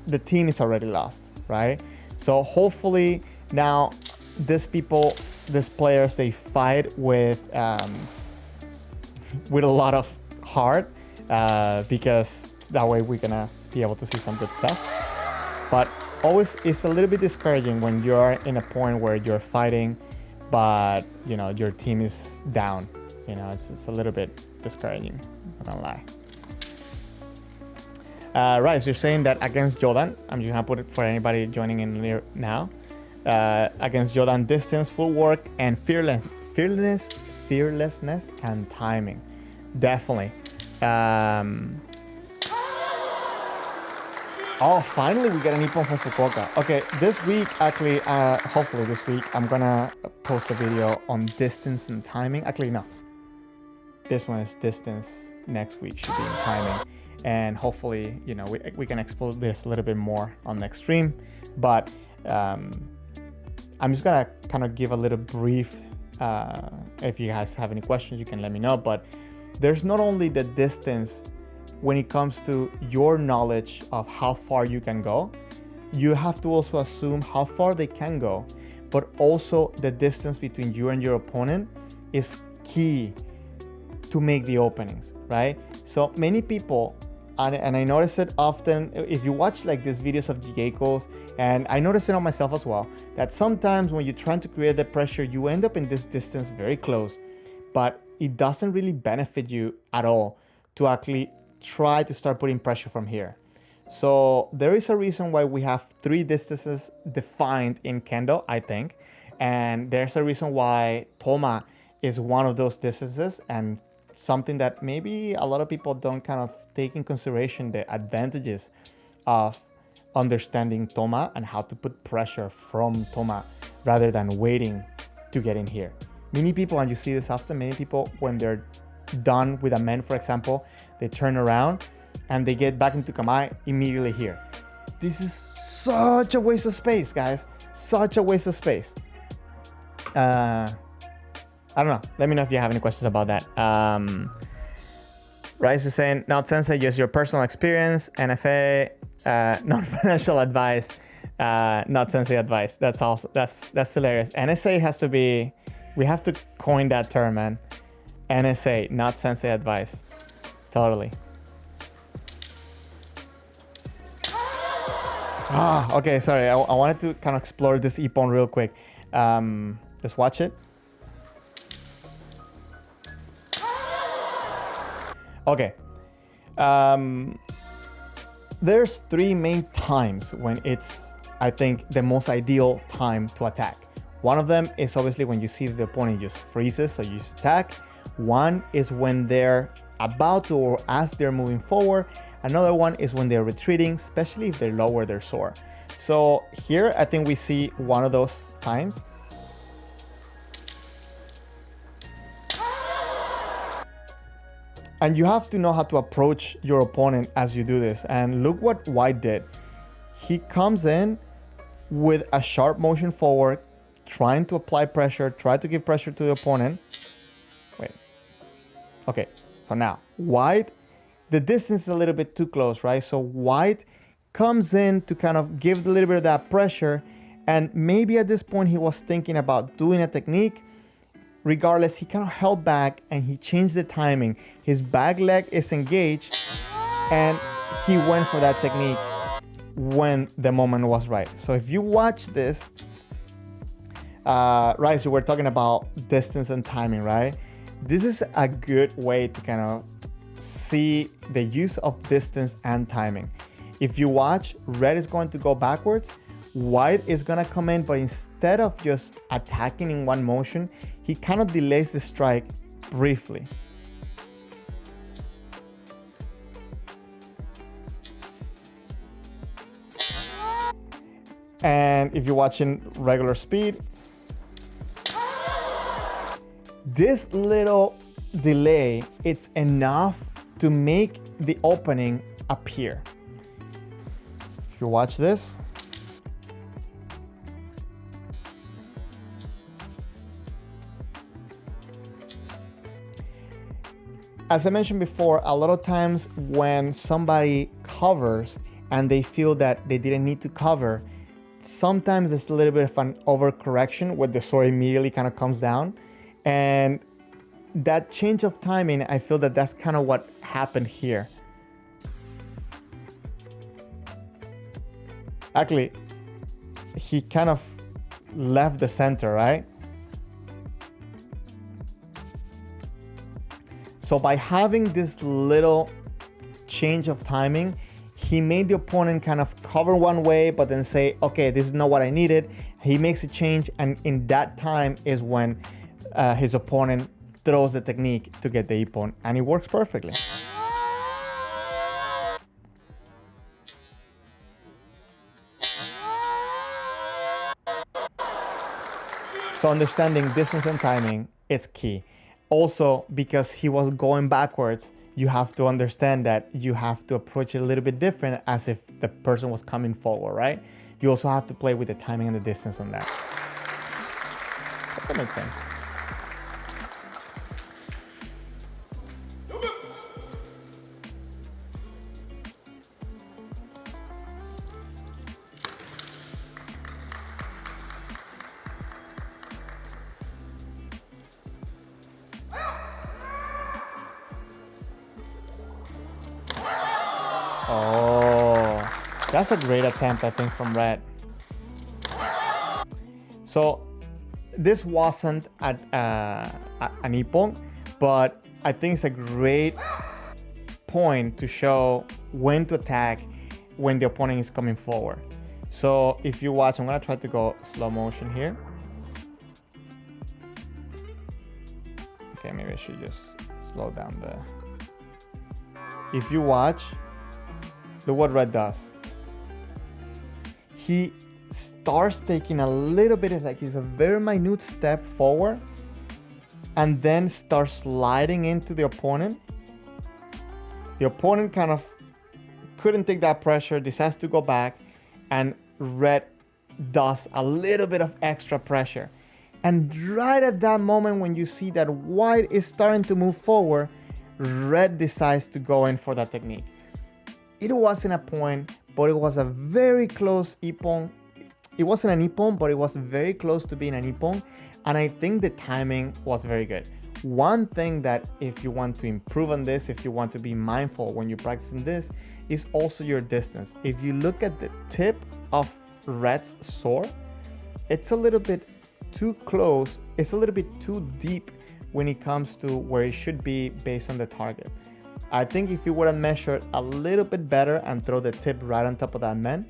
the team is already lost, right? So hopefully now these players, they fight with a lot of heart, because that way we're gonna be able to see some good stuff. But always, it's a little bit discouraging when you're in a point where you're fighting, but you know your team is down. You know, it's a little bit discouraging. I'm not gonna lie. Right, so you're saying that against Jordan, I'm just gonna put it for anybody joining in now. Against Jordan, distance, footwork, and fearlessness and timing. Definitely. Oh, finally we get a Nippon from Fukuoka. Okay, this week, actually, hopefully this week, I'm gonna post a video on distance and timing. Actually, no. This one is distance. Next week should be in timing. And hopefully, you know, we can explore this a little bit more on next stream. But I'm just gonna kind of give a little brief. If you guys have any questions, you can let me know. But there's not only the distance when it comes to your knowledge of how far you can go, you have to also assume how far they can go, but also the distance between you and your opponent is key to make the openings, right? So many people, and I notice it often, if you watch like these videos of Jigeikos, and I notice it on myself as well, that sometimes when you're trying to create the pressure, you end up in this distance very close, but it doesn't really benefit you at all to actually try to start putting pressure from here. So there is a reason why we have 3 distances defined in Kendo, I think. And there's a reason why Toma is one of those distances, and something that maybe a lot of people don't kind of take in consideration the advantages of understanding Toma and how to put pressure from Toma rather than waiting to get in here. Many people, and you see this often, many people, when they're done with a men, for example, they turn around and they get back into Kamae immediately here. This is such a waste of space, guys. Such a waste of space. I don't know. Let me know if you have any questions about that. Rice is saying, not Sensei, just your personal experience. NFA, not financial advice. Not Sensei advice. That's hilarious. NSA has to be, we have to coin that term, man. NSA, not Sensei advice. Totally. Okay, sorry. I wanted to kind of explore this ippon real quick. Let's watch it. Okay. There's 3 main times when it's, I think, the most ideal time to attack. One of them is obviously when you see the opponent just freezes, so you just attack. One is when they're about to, or as they're moving forward. Another one is when they're retreating, especially if they lower their sword. So here, I think we see one of those times. And you have to know how to approach your opponent as you do this. And look what White did. He comes in with a sharp motion forward, trying to apply pressure, try to give pressure to the opponent. Wait. Okay, so now White, the distance is a little bit too close, right? So White comes in to kind of give a little bit of that pressure. And maybe at this point he was thinking about doing a technique. Regardless, he kind of held back and he changed the timing. His back leg is engaged and he went for that technique when the moment was right. So if you watch this, right, so we're talking about distance and timing, right? This is a good way to kind of see the use of distance and timing. If you watch, Red is going to go backwards, White is gonna come in, but instead of just attacking in one motion, he kind of delays the strike briefly. And if you're watching regular speed, this little delay, it's enough to make the opening appear. If you watch this, as I mentioned before, a lot of times when somebody covers and they feel that they didn't need to cover, sometimes there's a little bit of an overcorrection where the sword immediately kind of comes down. And that change of timing, I feel that that's kind of what happened here. Actually, he kind of left the center, right? So by having this little change of timing, he made the opponent kind of cover one way, but then say, okay, this is not what I needed. He makes a change, and in that time is when his opponent throws the technique to get the ippon, and it works perfectly. So understanding distance and timing, it's key. Also, because he was going backwards, you have to understand that you have to approach it a little bit different as if the person was coming forward, right? You also have to play with the timing and the distance on that. That makes sense. Oh, that's a great attempt, I think, from Red. So this wasn't an ippon, but I think it's a great point to show when to attack when the opponent is coming forward. So if you watch, I'm gonna try to go slow motion here. Okay, maybe I should just slow down the... If you watch, look what Red does. He starts taking a little bit of like a very minute step forward and then starts sliding into the opponent. The opponent kind of couldn't take that pressure, decides to go back, and Red does a little bit of extra pressure. And right at that moment when you see that White is starting to move forward, Red decides to go in for that technique. It wasn't a point, but it was a very close ippon. It wasn't an ippon, but it was very close to being an ippon. And I think the timing was very good. One thing that if you want to improve on this, if you want to be mindful when you're practicing this, is also your distance. If you look at the tip of Red's sword, it's a little bit too close. It's a little bit too deep when it comes to where it should be based on the target. I think if you would have measured a little bit better and throw the tip right on top of that man,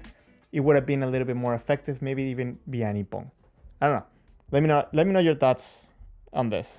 it would have been a little bit more effective, maybe even be an ippon. I don't know. Let me know your thoughts on this.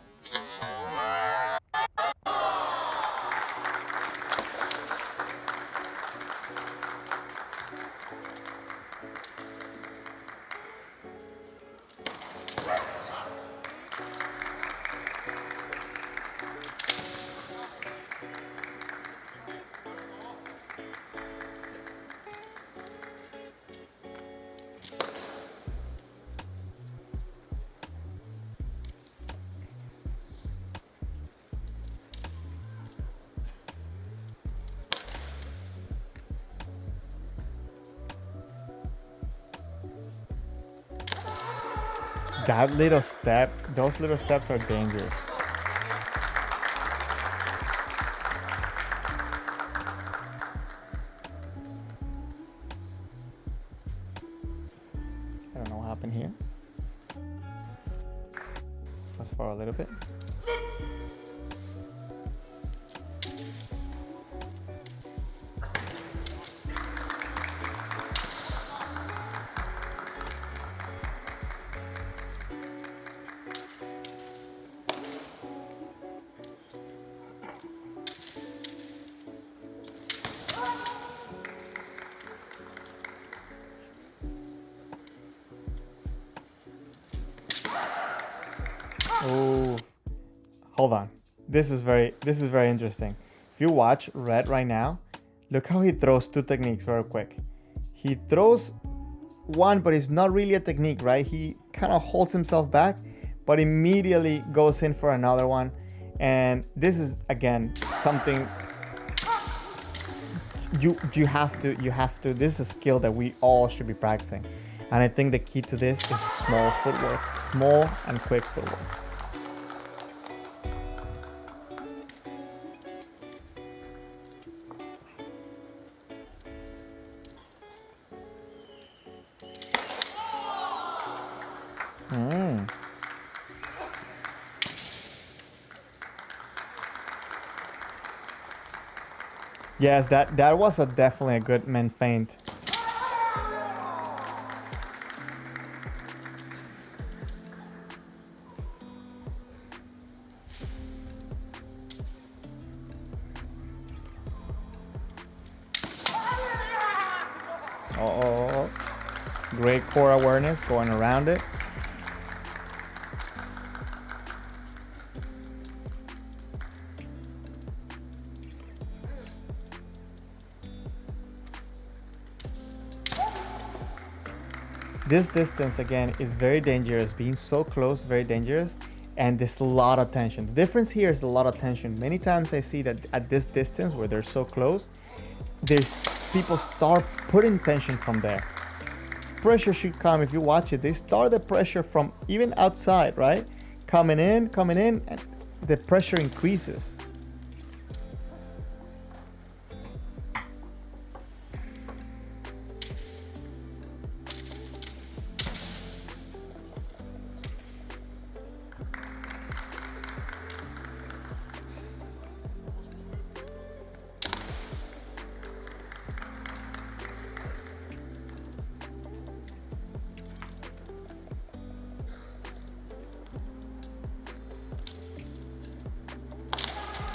That little step, those little steps are dangerous. I don't know what happened here. Fast forward a little bit. Oh, hold on. This is very interesting. If you watch Red right now, look how he throws two techniques very quick. He throws one, but it's not really a technique, right? He kind of holds himself back, but immediately goes in for another one. And this is again something you have to. This is a skill that we all should be practicing. And I think the key to this is small footwork, small and quick footwork. Yes, that was definitely a good man feint. Oh, great core awareness going around it. This distance again is very dangerous. Being so close, very dangerous, and there's a lot of tension. The difference here is a lot of tension. Many times I see that at this distance where they're so close, there's people start putting tension from there. Pressure should come. If you watch it, they start the pressure from even outside, right? Coming in, and the pressure increases.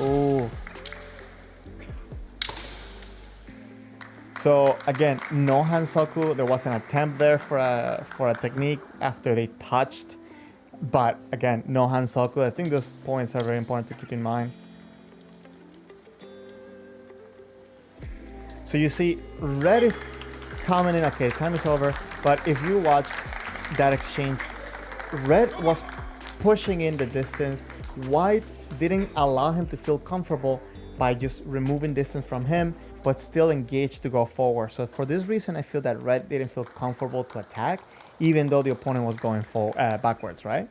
Ooh. So again, no hansoku. There was an attempt there for a technique after they touched, but again, no hansoku. I think those points are very important to keep in mind. So you see, red is coming in. Okay, time is over. But if you watch that exchange, red was pushing in the distance. White didn't allow him to feel comfortable by just removing distance from him, but still engaged to go forward. So for this reason, I feel that red didn't feel comfortable to attack, even though the opponent was going backwards, right?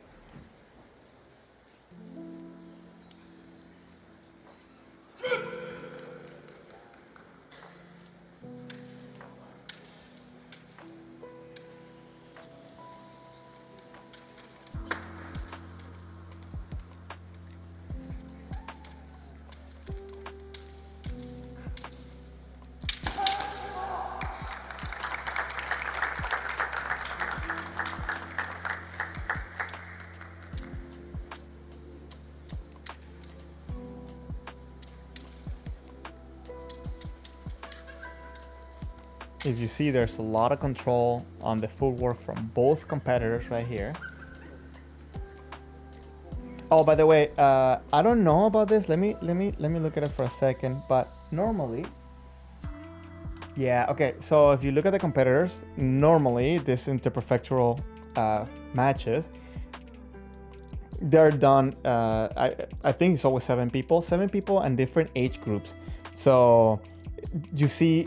If you see, there's a lot of control on the footwork from both competitors right here. Oh, by the way, I don't know about this. Let me look at it for a second. But normally, yeah, okay. So if you look at the competitors, normally this interprefectural matches, they're done. I think it's always seven people and different age groups. So you see,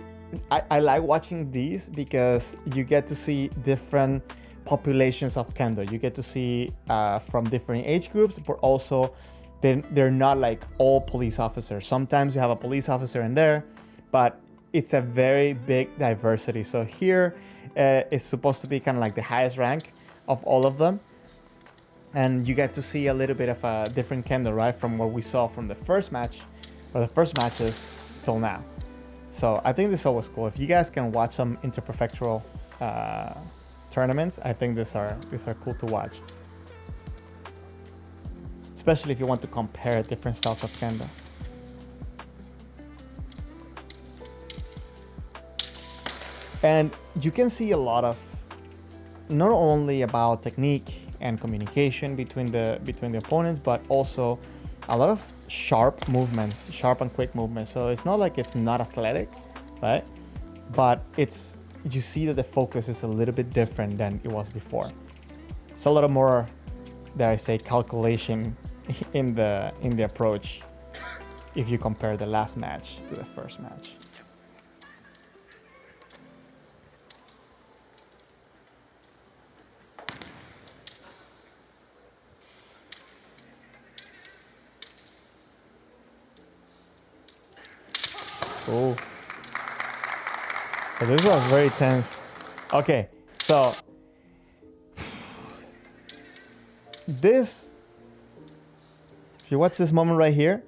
I like watching these because you get to see different populations of Kendo. You get to see from different age groups, but also they're not like all police officers. Sometimes you have a police officer in there, but it's a very big diversity. So here it's supposed to be kind of like the highest rank of all of them. And you get to see a little bit of a different Kendo, right? From what we saw from the first match or the first matches till now. So I think this is always cool. If you guys can watch some interprefectural tournaments, I think these are cool to watch. Especially if you want to compare different styles of Kendo. And you can see a lot of, not only about technique and communication between the opponents, but also a lot of sharp movements, sharp and quick movements. So it's not like it's not athletic, right? But it's, you see that the focus is a little bit different than it was before. It's a little more, dare I say, calculation in the approach if you compare the last match to the first match. Oh, so this was very tense. Okay, so this, if you watch this moment right here,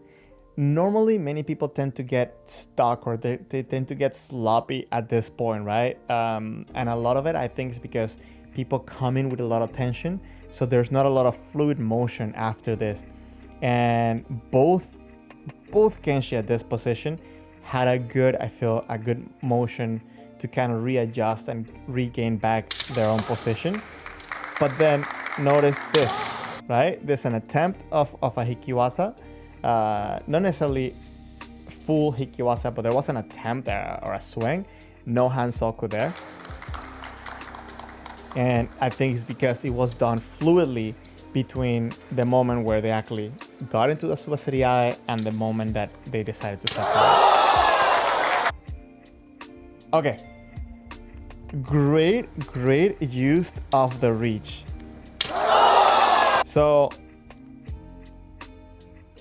normally many people tend to get stuck, or they tend to get sloppy at this point, right? And a lot of it, I think, is because people come in with a lot of tension, so there's not a lot of fluid motion after this. And both Kenshi at this position had a good motion to kind of readjust and regain back their own position. But then notice this, right? There's an attempt of a hikiwasa, not necessarily full hikiwasa, but there was an attempt or a swing, no hansoku there. And I think it's because it was done fluidly between the moment where they actually got into the subaseriae and the moment that they decided to separate. Okay, great use of the reach. So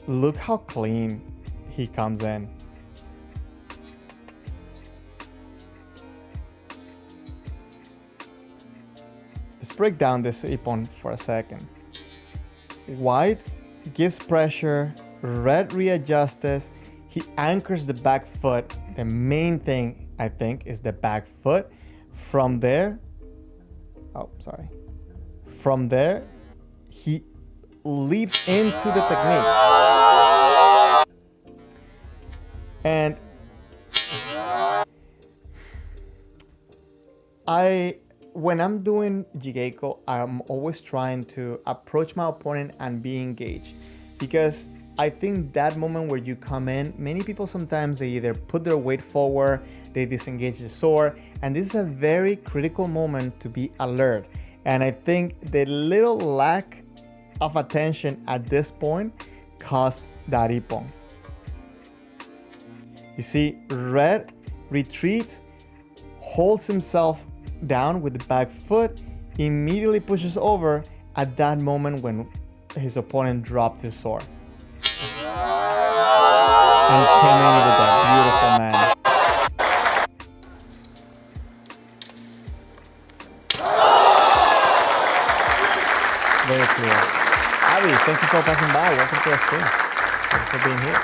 look how clean he comes in. Let's break down this ippon for a second. White gives pressure, red readjusts, he anchors the back foot. The main thing, I think, is the back foot. From there, From there, he leaps into the technique. And when I'm doing Jigeiko, I'm always trying to approach my opponent and be engaged, because I think that moment where you come in, many people sometimes they either put their weight forward, they disengage the sword, and this is a very critical moment to be alert. And I think the little lack of attention at this point caused that ippon. You see, Red retreats, holds himself down with the back foot, immediately pushes over at that moment when his opponent dropped his sword. And came in with that beautiful man. Very clear. Abby, thank you for passing by. Welcome to our stream. Thanks for being here.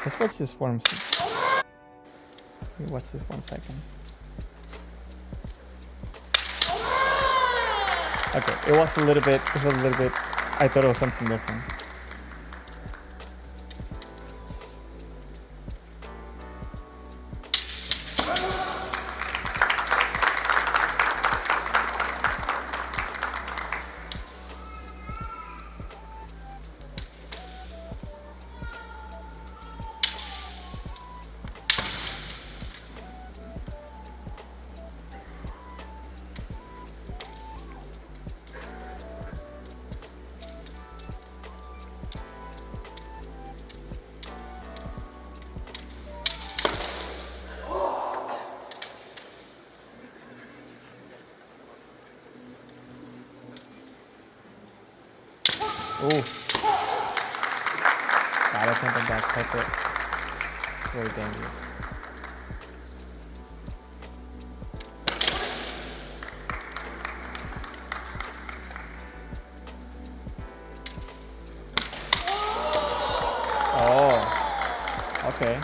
Let's watch this for him. Let me watch this 1 second. Okay, it was a little bit, I thought it was something different. Ooh. Gotta think of that carpet. It's very dangerous. Oh. Okay.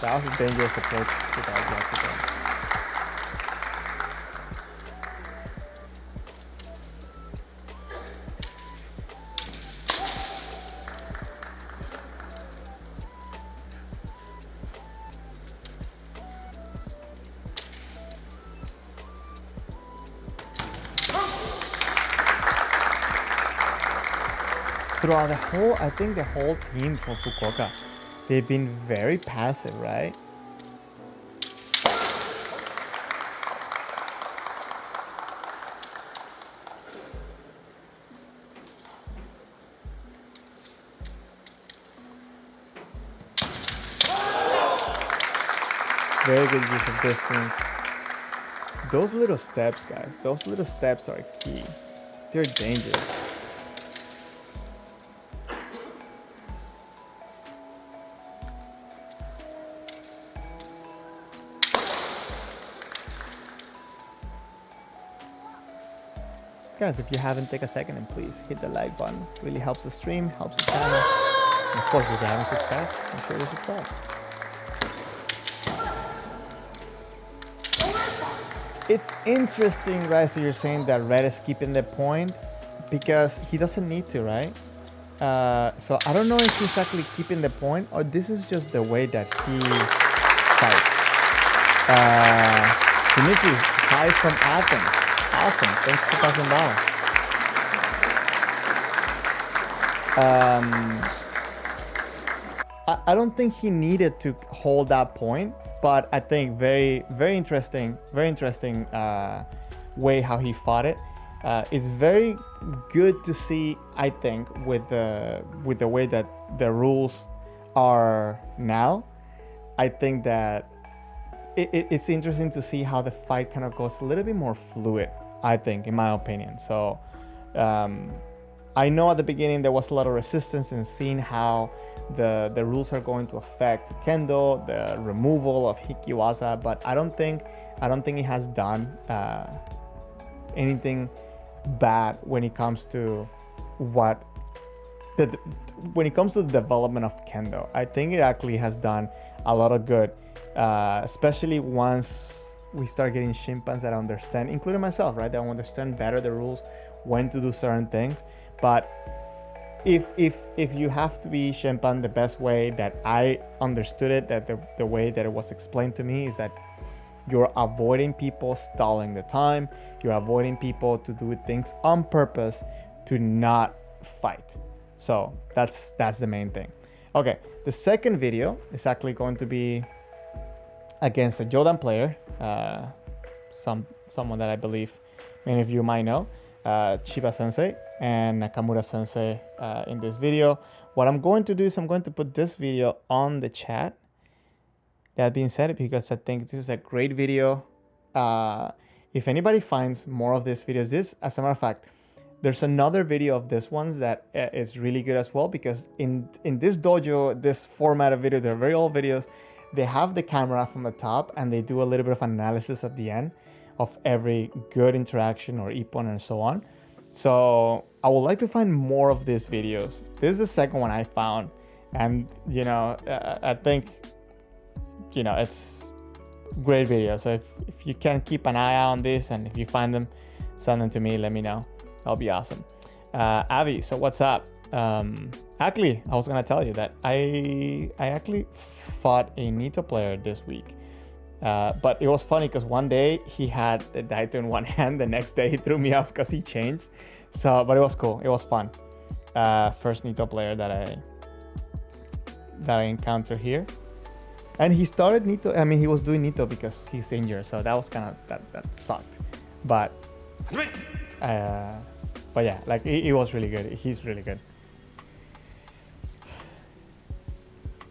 That was a dangerous approach to that jacket. Throughout the whole, I think the whole team from Fukuoka, they've been very passive, right? Very good use of distance. Those little steps, guys, those little steps are key. They're dangerous. Guys, if you haven't, take a second and please hit the like button. Really helps the stream, helps the channel. And of course, if you haven't subscribed, make sure you subscribe. It's interesting, right? So you're saying that Red is keeping the point because he doesn't need to, right? So I don't know if he's actually keeping the point or this is just the way that he fights. Dimitri, hi from Athens. Awesome, thanks for passing by. I don't think he needed to hold that point, but I think very interesting way how he fought it. It's very good to see, I think, with the way that the rules are now. I think that it's interesting to see how the fight kind of goes a little bit more fluid, I think, in my opinion. So I know at the beginning there was a lot of resistance in seeing how the rules are going to affect Kendo, the removal of Hikiwasa, but I don't think it has done anything bad when it comes to what that when it comes to the development of Kendo, I think it actually has done a lot of good, especially once we start getting shimpans that understand, including myself, right? That understand better the rules, when to do certain things. But if you have to be shimpan, the best way that I understood it, that the way that it was explained to me, is that you're avoiding people stalling the time. You're avoiding people to do things on purpose to not fight. So that's the main thing. Okay, the second video is actually going to be against a Jodan player, someone that I believe many of you might know, Chiba Sensei and Nakamura Sensei in this video. What I'm going to do is I'm going to put this video on the chat. That being said, because I think this is a great video. If anybody finds more of these videos, as a matter of fact, there's another video of this ones that is really good as well, because in this dojo, this format of video, they're very old videos. They have the camera from the top and they do a little bit of analysis at the end of every good interaction or ippon and so on. So I would like to find more of these videos. This is the second one I found, and I think it's great video. So if you can keep an eye out on this, and if you find them, send them to me, let me know. That'll be awesome. Avi, so what's up? Actually, I was gonna tell you that I actually fought a Nito player this week. But it was funny because one day he had the Daito in one hand, the next day he threw me off because he changed. So, but it was cool. It was fun. First Nito player that I encountered here. And he started Nito. I mean, he was doing Nito because he's injured, so that was kind of that sucked. But yeah, like he was really good. He's really good.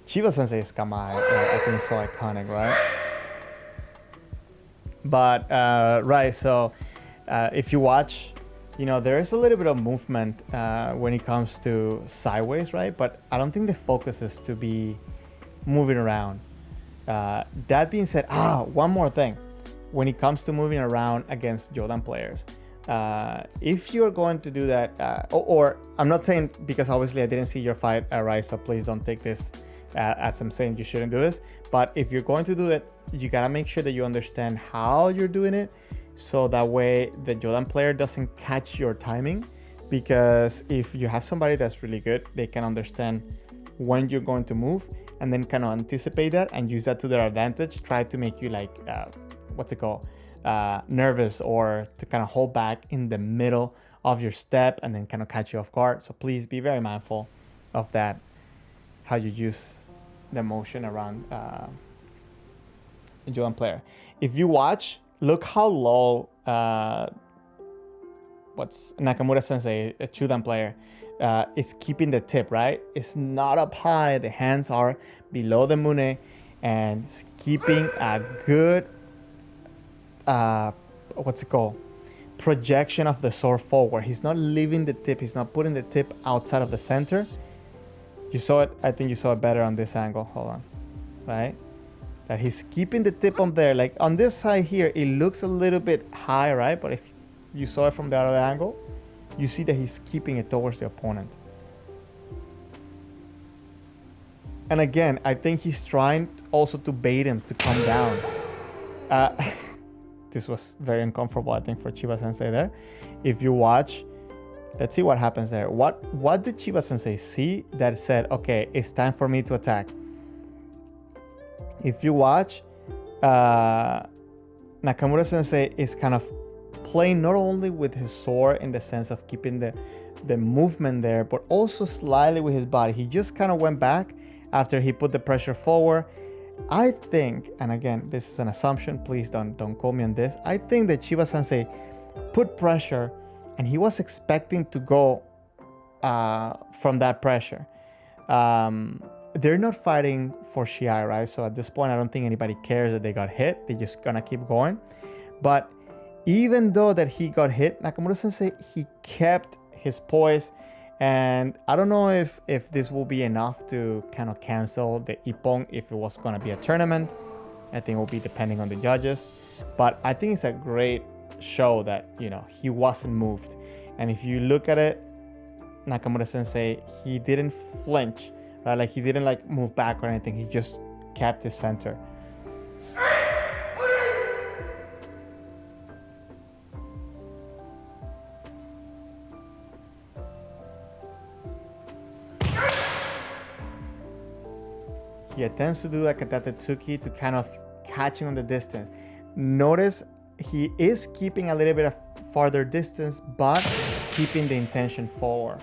Chiba Sensei's Kamae, I think, is so iconic, right? But right, so if you watch, there is a little bit of movement when it comes to sideways, right? But I don't think the focus is to be moving around. That being said, one more thing. When it comes to moving around against Jodan players, if you're going to do that, or I'm not saying, because obviously I didn't see your fight, right? So please don't take this as I'm saying you shouldn't do this. But if you're going to do it, you gotta make sure that you understand how you're doing it, so that way the Jodan player doesn't catch your timing. Because if you have somebody that's really good, they can understand when you're going to move and then kind of anticipate that and use that to their advantage. Try to make you like nervous, or to kind of hold back in the middle of your step and then kind of catch you off guard. So please be very mindful of that, how you use the motion around a Jodan player. If you watch, look how low what's Nakamura Sensei, a Chudan player, is keeping the tip, right? It's not up high. The hands are below the mune, and it's keeping a good projection of the sword forward. He's not leaving the tip. He's not putting the tip outside of the center. You saw it. I think you saw it better on this angle. Hold on, right? That he's keeping the tip on there. Like on this side here, it looks a little bit high, right? But if you saw it from the other angle, you see that he's keeping it towards the opponent. And again, I think he's trying also to bait him to come down. This was very uncomfortable, I think, for Chiba Sensei there. If you watch, let's see what happens there. What did Chiba Sensei see that said, okay, it's time for me to attack? If you watch, Nakamura Sensei is kind of playing not only with his sword in the sense of keeping the movement there, but also slightly with his body. He just kind of went back after he put the pressure forward. I think, and again, this is an assumption, please don't quote me on this. I think that Chiba Sensei put pressure and he was expecting to go from that pressure. They're not fighting for Shiai, right? So at this point, I don't think anybody cares that they got hit. They're just gonna keep going. But even though that he got hit, Nakamura Sensei, he kept his poise. And I don't know if this will be enough to kind of cancel the ippon if it was gonna be a tournament. I think it will be depending on the judges. But I think it's a great show that, he wasn't moved. And if you look at it, Nakamura Sensei, he didn't flinch, right? Like he didn't like move back or anything. He just kept his center. He attempts to do like a Tatetsuki to kind of catch him on the distance. Notice he is keeping a little bit of farther distance, but keeping the intention forward.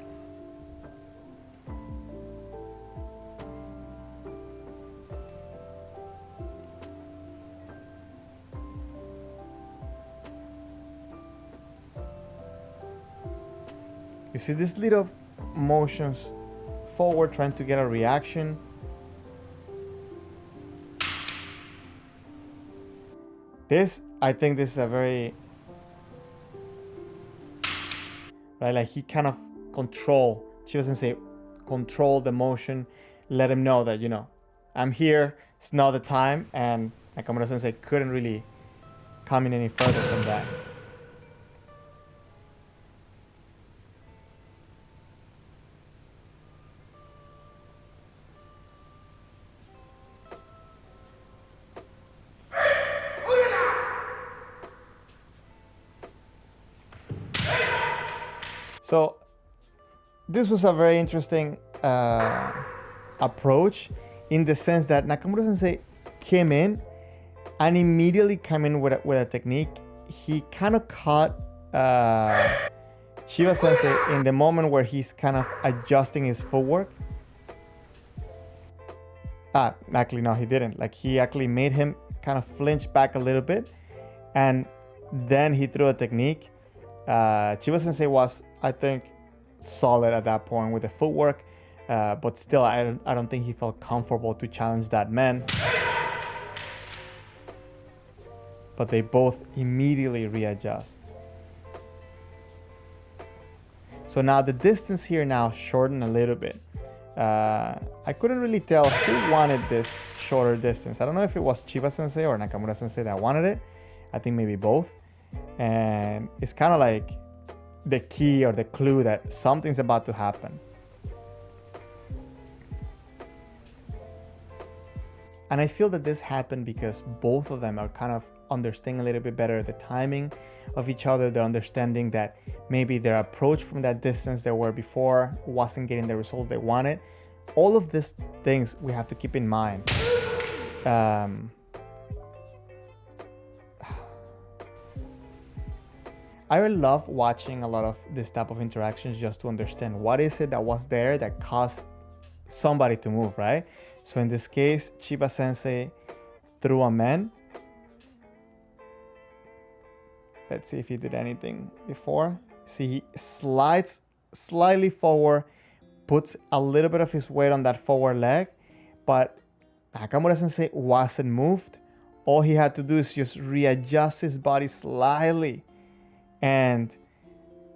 You see these little motions forward, trying to get a reaction. I think this is a very, right, like he kind of Chiba Sensei control the motion, let him know that, I'm here, it's not the time, and Nakamura Sensei couldn't really come in any further from that. So this was a very interesting approach, in the sense that Nakamura Sensei came in and immediately came in with a technique. He kind of caught Chiba Sensei in the moment where he's kind of adjusting his footwork. Actually, no, he didn't. Like, he actually made him kind of flinch back a little bit, and then he threw a technique. Chiba Sensei was, I think, solid at that point with the footwork, but still, I don't think he felt comfortable to challenge that man. But they both immediately readjust. So now the distance here now shortened a little bit. I couldn't really tell who wanted this shorter distance. I don't know if it was Chiba Sensei or Nakamura Sensei that wanted it. I think maybe both. And it's kind of like the key or the clue that something's about to happen. And I feel that this happened because both of them are kind of understanding a little bit better the timing of each other. They're understanding that maybe their approach from that distance they were before wasn't getting the result they wanted. All of these things we have to keep in mind. I really love watching a lot of this type of interactions just to understand what is it that was there that caused somebody to move, right? So in this case, Chiba Sensei threw a man. Let's see if he did anything before. See, he slides slightly forward, puts a little bit of his weight on that forward leg, but Nakamura Sensei wasn't moved. All he had to do is just readjust his body slightly, and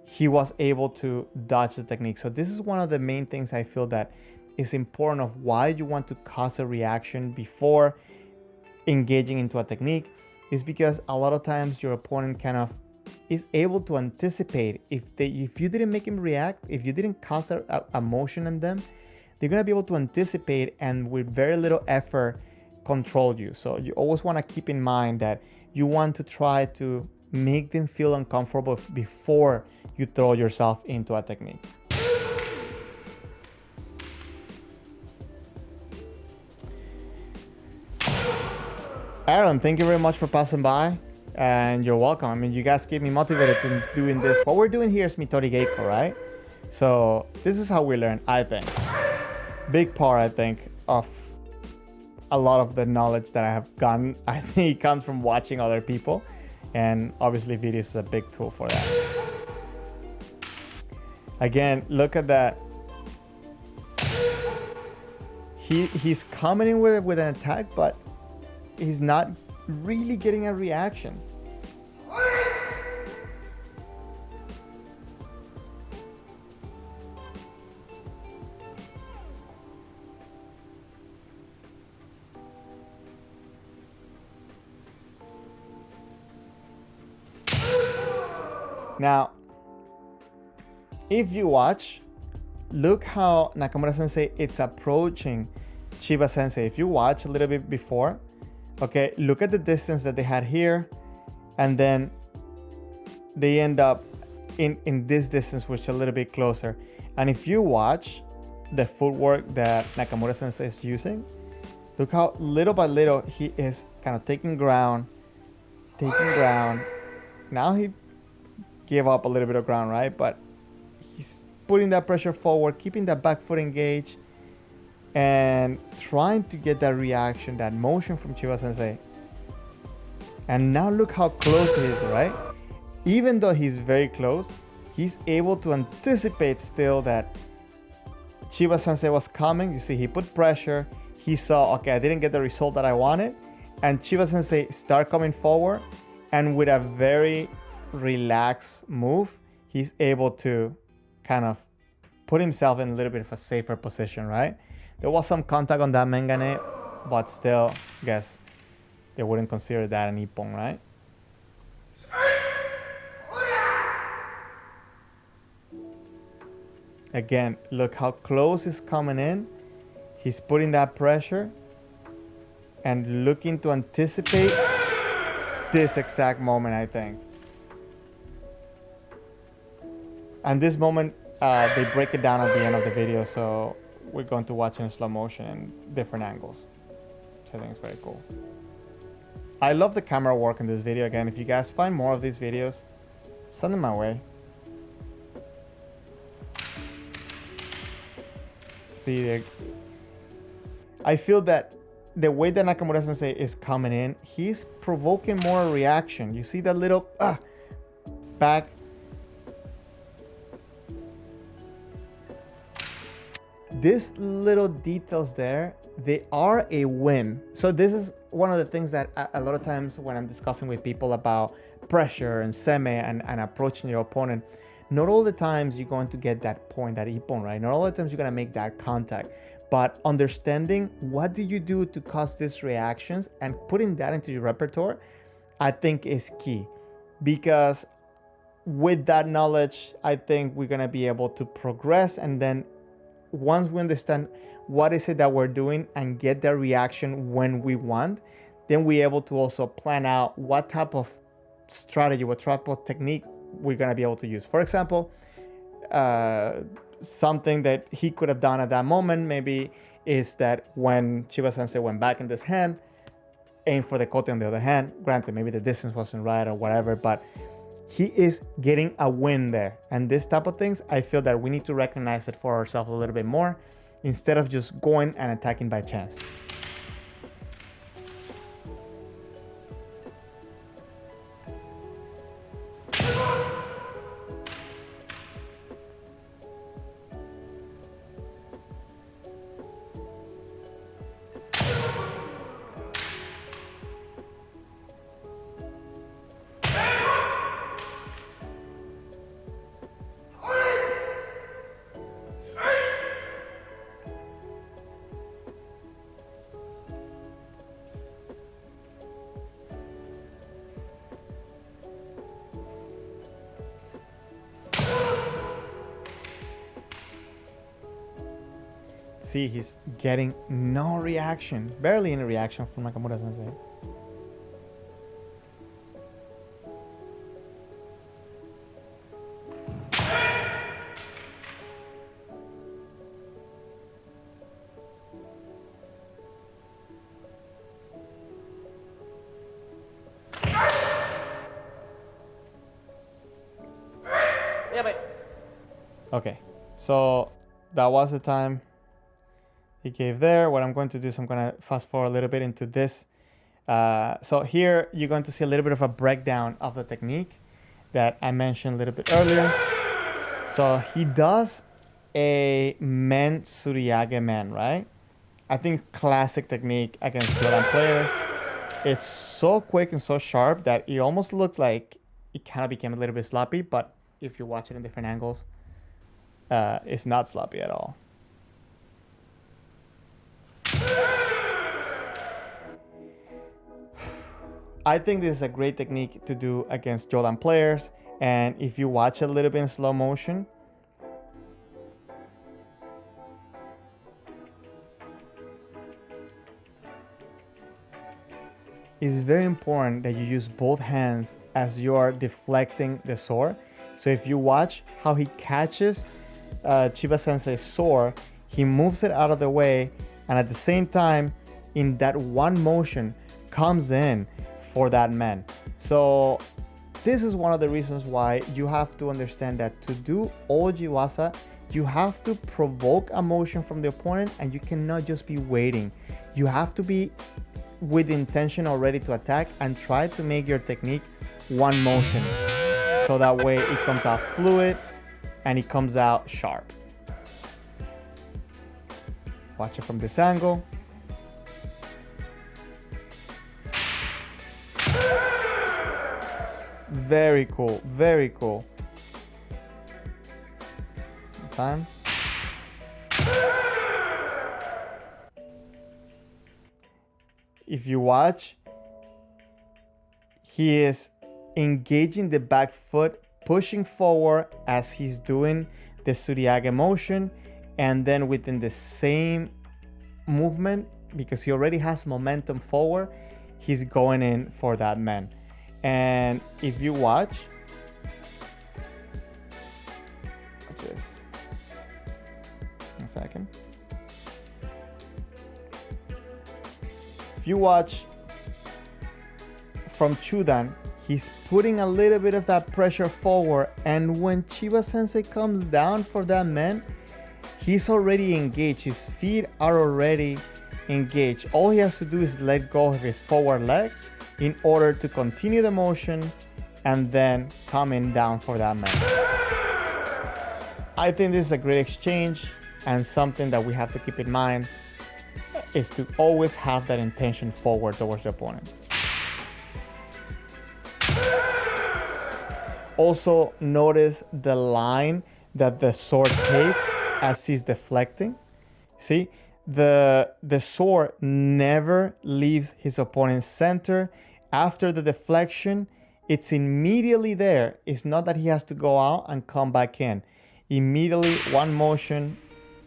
he was able to dodge the technique. So this is one of the main things I feel that is important of why you want to cause a reaction before engaging into a technique, is because a lot of times your opponent kind of is able to anticipate if you didn't make him react, if you didn't cause a motion in them, they're going to be able to anticipate and with very little effort control you. So you always want to keep in mind that you want to try to make them feel uncomfortable before you throw yourself into a technique. Aaron, thank you very much for passing by, and you're welcome. I mean, you guys keep me motivated to doing this. What we're doing here is Mitori Geiko, right? So this is how we learn, I think. Big part, I think, of a lot of the knowledge that I have gotten, I think it comes from watching other people, and obviously videos is a big tool for that. Again, look at that. He's coming in with an attack, but he's not really getting a reaction. Now, if you watch, look how Nakamura Sensei is approaching Chiba Sensei. If you watch a little bit before, okay, look at the distance that they had here, and then they end up in this distance, which is a little bit closer. And if you watch the footwork that Nakamura Sensei is using, look how little by little he is kind of taking ground. Now he gave up a little bit of ground, right? But he's putting that pressure forward, keeping that back foot engaged, and trying to get that reaction, that motion from Chiba Sensei. And now look how close he is, right? Even though he's very close, he's able to anticipate still that Chiba Sensei was coming. You see, he put pressure. He saw, okay, I didn't get the result that I wanted. And Chiba Sensei start coming forward. And with a very relaxed move, he's able to kind of put himself in a little bit of a safer position, right? There was some contact on that Mengane, but still, I guess they wouldn't consider that an ippon, right? Again, look how close he's coming in. He's putting that pressure and looking to anticipate this exact moment, I think. And this moment, they break it down at the end of the video, so we're going to watch in slow motion in different angles. So I think it's very cool. I love the camera work in this video. Again, if you guys find more of these videos, send them my way. See, I feel that the way that Nakamura Sensei is coming in, he's provoking more reaction. You see that little back. These little details there, they are a win. So this is one of the things that a lot of times when I'm discussing with people about pressure and seme and approaching your opponent, not all the times you're going to get that point, that ippon, right? Not all the times you're going to make that contact. But understanding what do you do to cause these reactions and putting that into your repertoire, I think is key. Because with that knowledge, I think we're going to be able to progress. And then once we understand what is it that we're doing and get that reaction when we want, then we're able to also plan out what type of strategy, what type of technique we're going to be able to use. For example, something that he could have done at that moment maybe is that when Chiba Sensei went back in this hand, aim for the kote on the other hand. Granted, maybe the distance wasn't right or whatever, but he is getting a win there. And this type of things, I feel that we need to recognize it for ourselves a little bit more instead of just going and attacking by chance. See, he's getting no reaction, barely any reaction from Nakamura Sensei. Okay, so that was the time he gave there. What I'm going to do is I'm going to fast forward a little bit into this. So here you're going to see a little bit of a breakdown of the technique that I mentioned a little bit earlier. So he does a men Tsuriyage men, right? I think classic technique against Jordan players. It's so quick and so sharp that it almost looks like it kind of became a little bit sloppy, but if you watch it in different angles, it's not sloppy at all. I think this is a great technique to do against Jordan players, and if you watch it a little bit in slow motion, it's very important that you use both hands as you are deflecting the sword. So if you watch how he catches Chiba Sensei's sword, he moves it out of the way, and at the same time, in that one motion, comes in for that man. So this is one of the reasons why you have to understand that to do Ojiwasa, you have to provoke a motion from the opponent, and you cannot just be waiting. You have to be with intention already to attack and try to make your technique one motion. So that way it comes out fluid and it comes out sharp. Watch it from this angle. Very cool, very cool. Time. If you watch, he is engaging the back foot, pushing forward as he's doing the Suriage motion, and then within the same movement, because he already has momentum forward, he's going in for that man. And if you watch this, a second. If you watch from Chudan, he's putting a little bit of that pressure forward, and when Chiba Sensei comes down for that man, he's already engaged. His feet are already engaged. All he has to do is let go of his forward leg in order to continue the motion and then coming down for that man. I think this is a great exchange, and something that we have to keep in mind is to always have that intention forward towards the opponent. Also notice the line that the sword takes as he's deflecting. See, the sword never leaves his opponent's center. After the deflection, it's immediately there. It's not that he has to go out and come back in. Immediately, one motion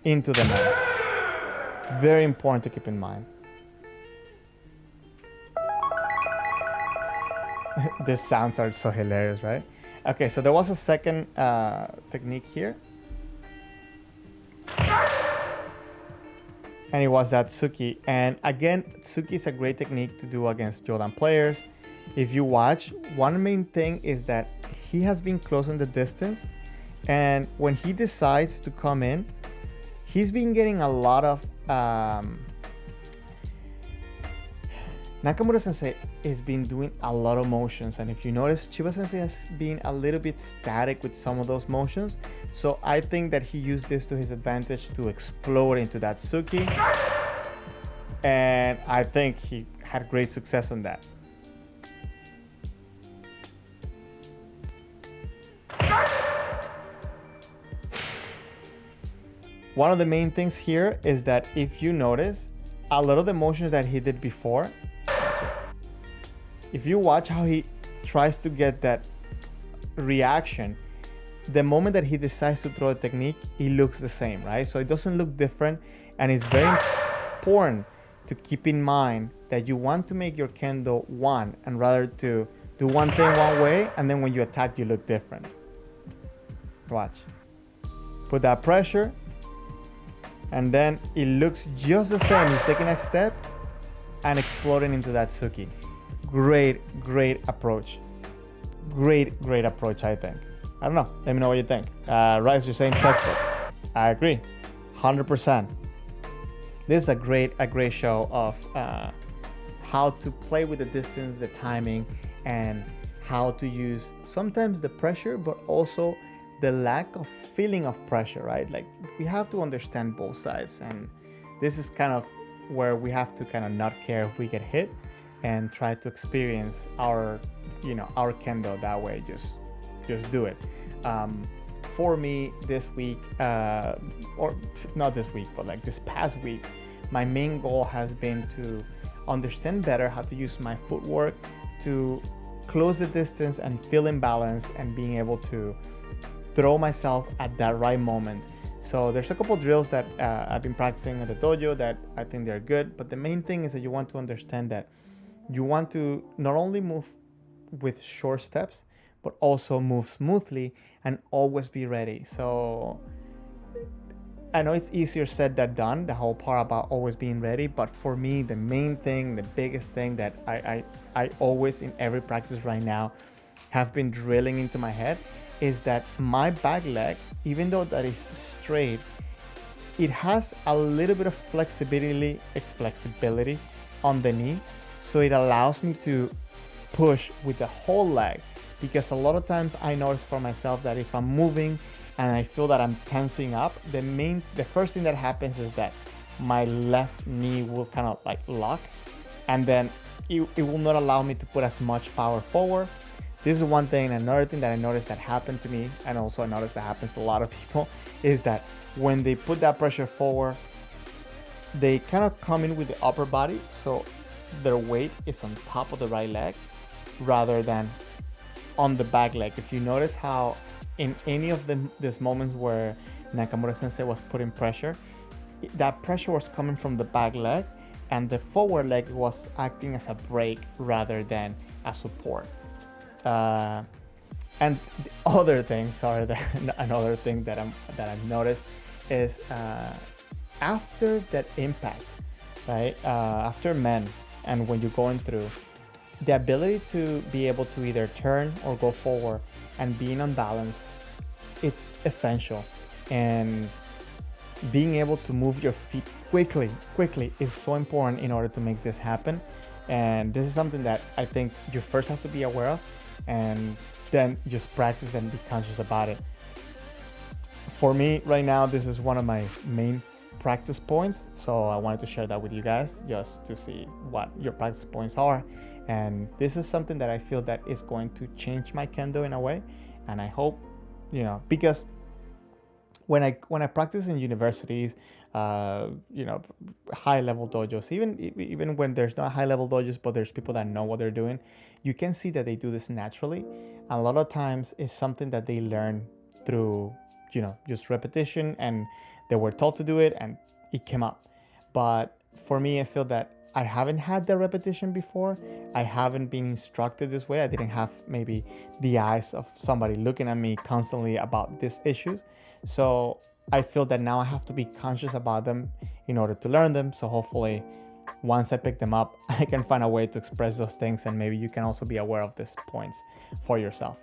into the man. Very important to keep in mind. These sounds are so hilarious, right? Okay, so there was a second technique here. And it was that Tsuki. And again, Tsuki is a great technique to do against Jodan players. If you watch, one main thing is that he has been closing the distance. And when he decides to come in, he's been getting a lot of... Nakamura Sensei has been doing a lot of motions, and if you notice, Chiba Sensei has been a little bit static with some of those motions. So I think that he used this to his advantage to explode into that Tsuki, and I think he had great success on that. One of the main things here is that if you notice, a lot of the motions that he did before, if you watch how he tries to get that reaction, the moment that he decides to throw a technique, it looks the same, right? So it doesn't look different, and it's very important to keep in mind that you want to make your kendo one, and rather to do one thing one way, and then when you attack, you look different. Watch. Put that pressure, and then it looks just the same. He's taking a step and exploding into that Tsuki. Great approach. Great approach, I think. I don't know. Let me know what you think. Rice, you're saying textbook. I agree. 100%. This is a great show of how to play with the distance, the timing, and how to use sometimes the pressure, but also the lack of feeling of pressure, right? Like, we have to understand both sides, and this is kind of where we have to kind of not care if we get hit and try to experience our kendo that way. Just do it. For me, this week, or not this week, but like this past weeks, my main goal has been to understand better how to use my footwork to close the distance and feel in balance and being able to throw myself at that right moment. So there's a couple drills that I've been practicing at the dojo that I think they're good, but the main thing is that you want to understand that you want to not only move with short steps, but also move smoothly and always be ready. So I know it's easier said than done, the whole part about always being ready, but for me, the main thing, the biggest thing that I always in every practice right now have been drilling into my head is that my back leg, even though that is straight, it has a little bit of flexibility on the knee. So it allows me to push with the whole leg, because a lot of times I notice for myself that if I'm moving and I feel that I'm tensing up, the first thing that happens is that my left knee will kind of like lock, and then it will not allow me to put as much power forward. This is one thing. Another thing that I noticed that happened to me, and also I noticed that happens to a lot of people, is that when they put that pressure forward, they kind of come in with the upper body, so their weight is on top of the right leg rather than on the back leg. If you notice how in any of these moments where Nakamura Sensei was putting pressure, that pressure was coming from the back leg, and the forward leg was acting as a brake rather than a support. And the other thing, another thing that I've noticed is after that impact, right? After men, and when you're going through, the ability to be able to either turn or go forward and being on balance, it's essential. And being able to move your feet quickly is so important in order to make this happen. And this is something that I think you first have to be aware of, and then just practice and be conscious about it. For me right now, this is one of my main practice points, so I wanted to share that with you guys just to see what your practice points are. And this is something that I feel that is going to change my kendo in a way, and I hope, because when I practice in universities, high level dojos, even when there's not high level dojos, but there's people that know what they're doing, you can see that they do this naturally. A lot of times it's something that they learn through, just repetition, and they were told to do it and it came up. But for me, I feel that I haven't had the repetition before. I haven't been instructed this way. I didn't have maybe the eyes of somebody looking at me constantly about these issues. So I feel that now I have to be conscious about them in order to learn them. So hopefully once I pick them up, I can find a way to express those things, and maybe you can also be aware of these points for yourself.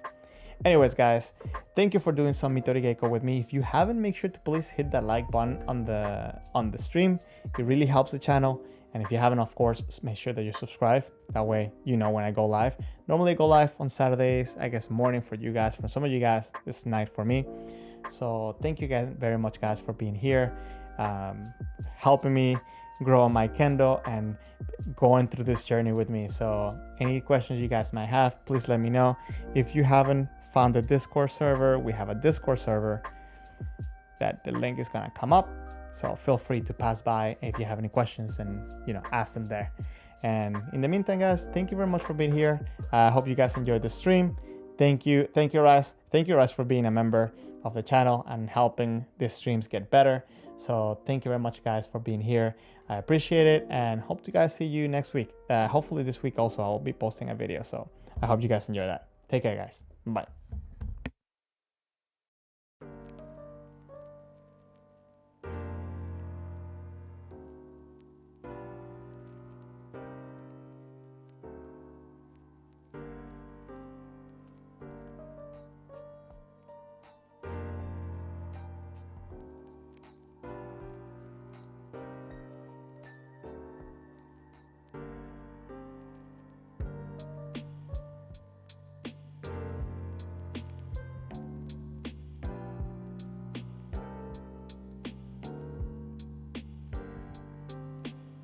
Anyways, guys, thank you for doing some Mitori Geiko with me. If you haven't, make sure to please hit that like button on the stream. It really helps the channel. And if you haven't, of course, make sure that you subscribe. That way you know when I go live. Normally I go live on Saturdays, I guess morning for you guys. For some of you guys, it's night for me. So thank you guys very much, guys, for being here, helping me grow on my kendo and going through this journey with me. So any questions you guys might have, please let me know. If you haven't found the Discord server, we have a Discord server that the link is gonna come up. So feel free to pass by if you have any questions and ask them there. And in the meantime, guys, thank you very much for being here. I hope you guys enjoyed the stream. Thank you, Raz. Thank you, Raz, for being a member of the channel and helping these streams get better. So thank you very much, guys, for being here. I appreciate it, and hope to guys see you next week. Hopefully this week also I will be posting a video. So I hope you guys enjoy that. Take care, guys. Bye.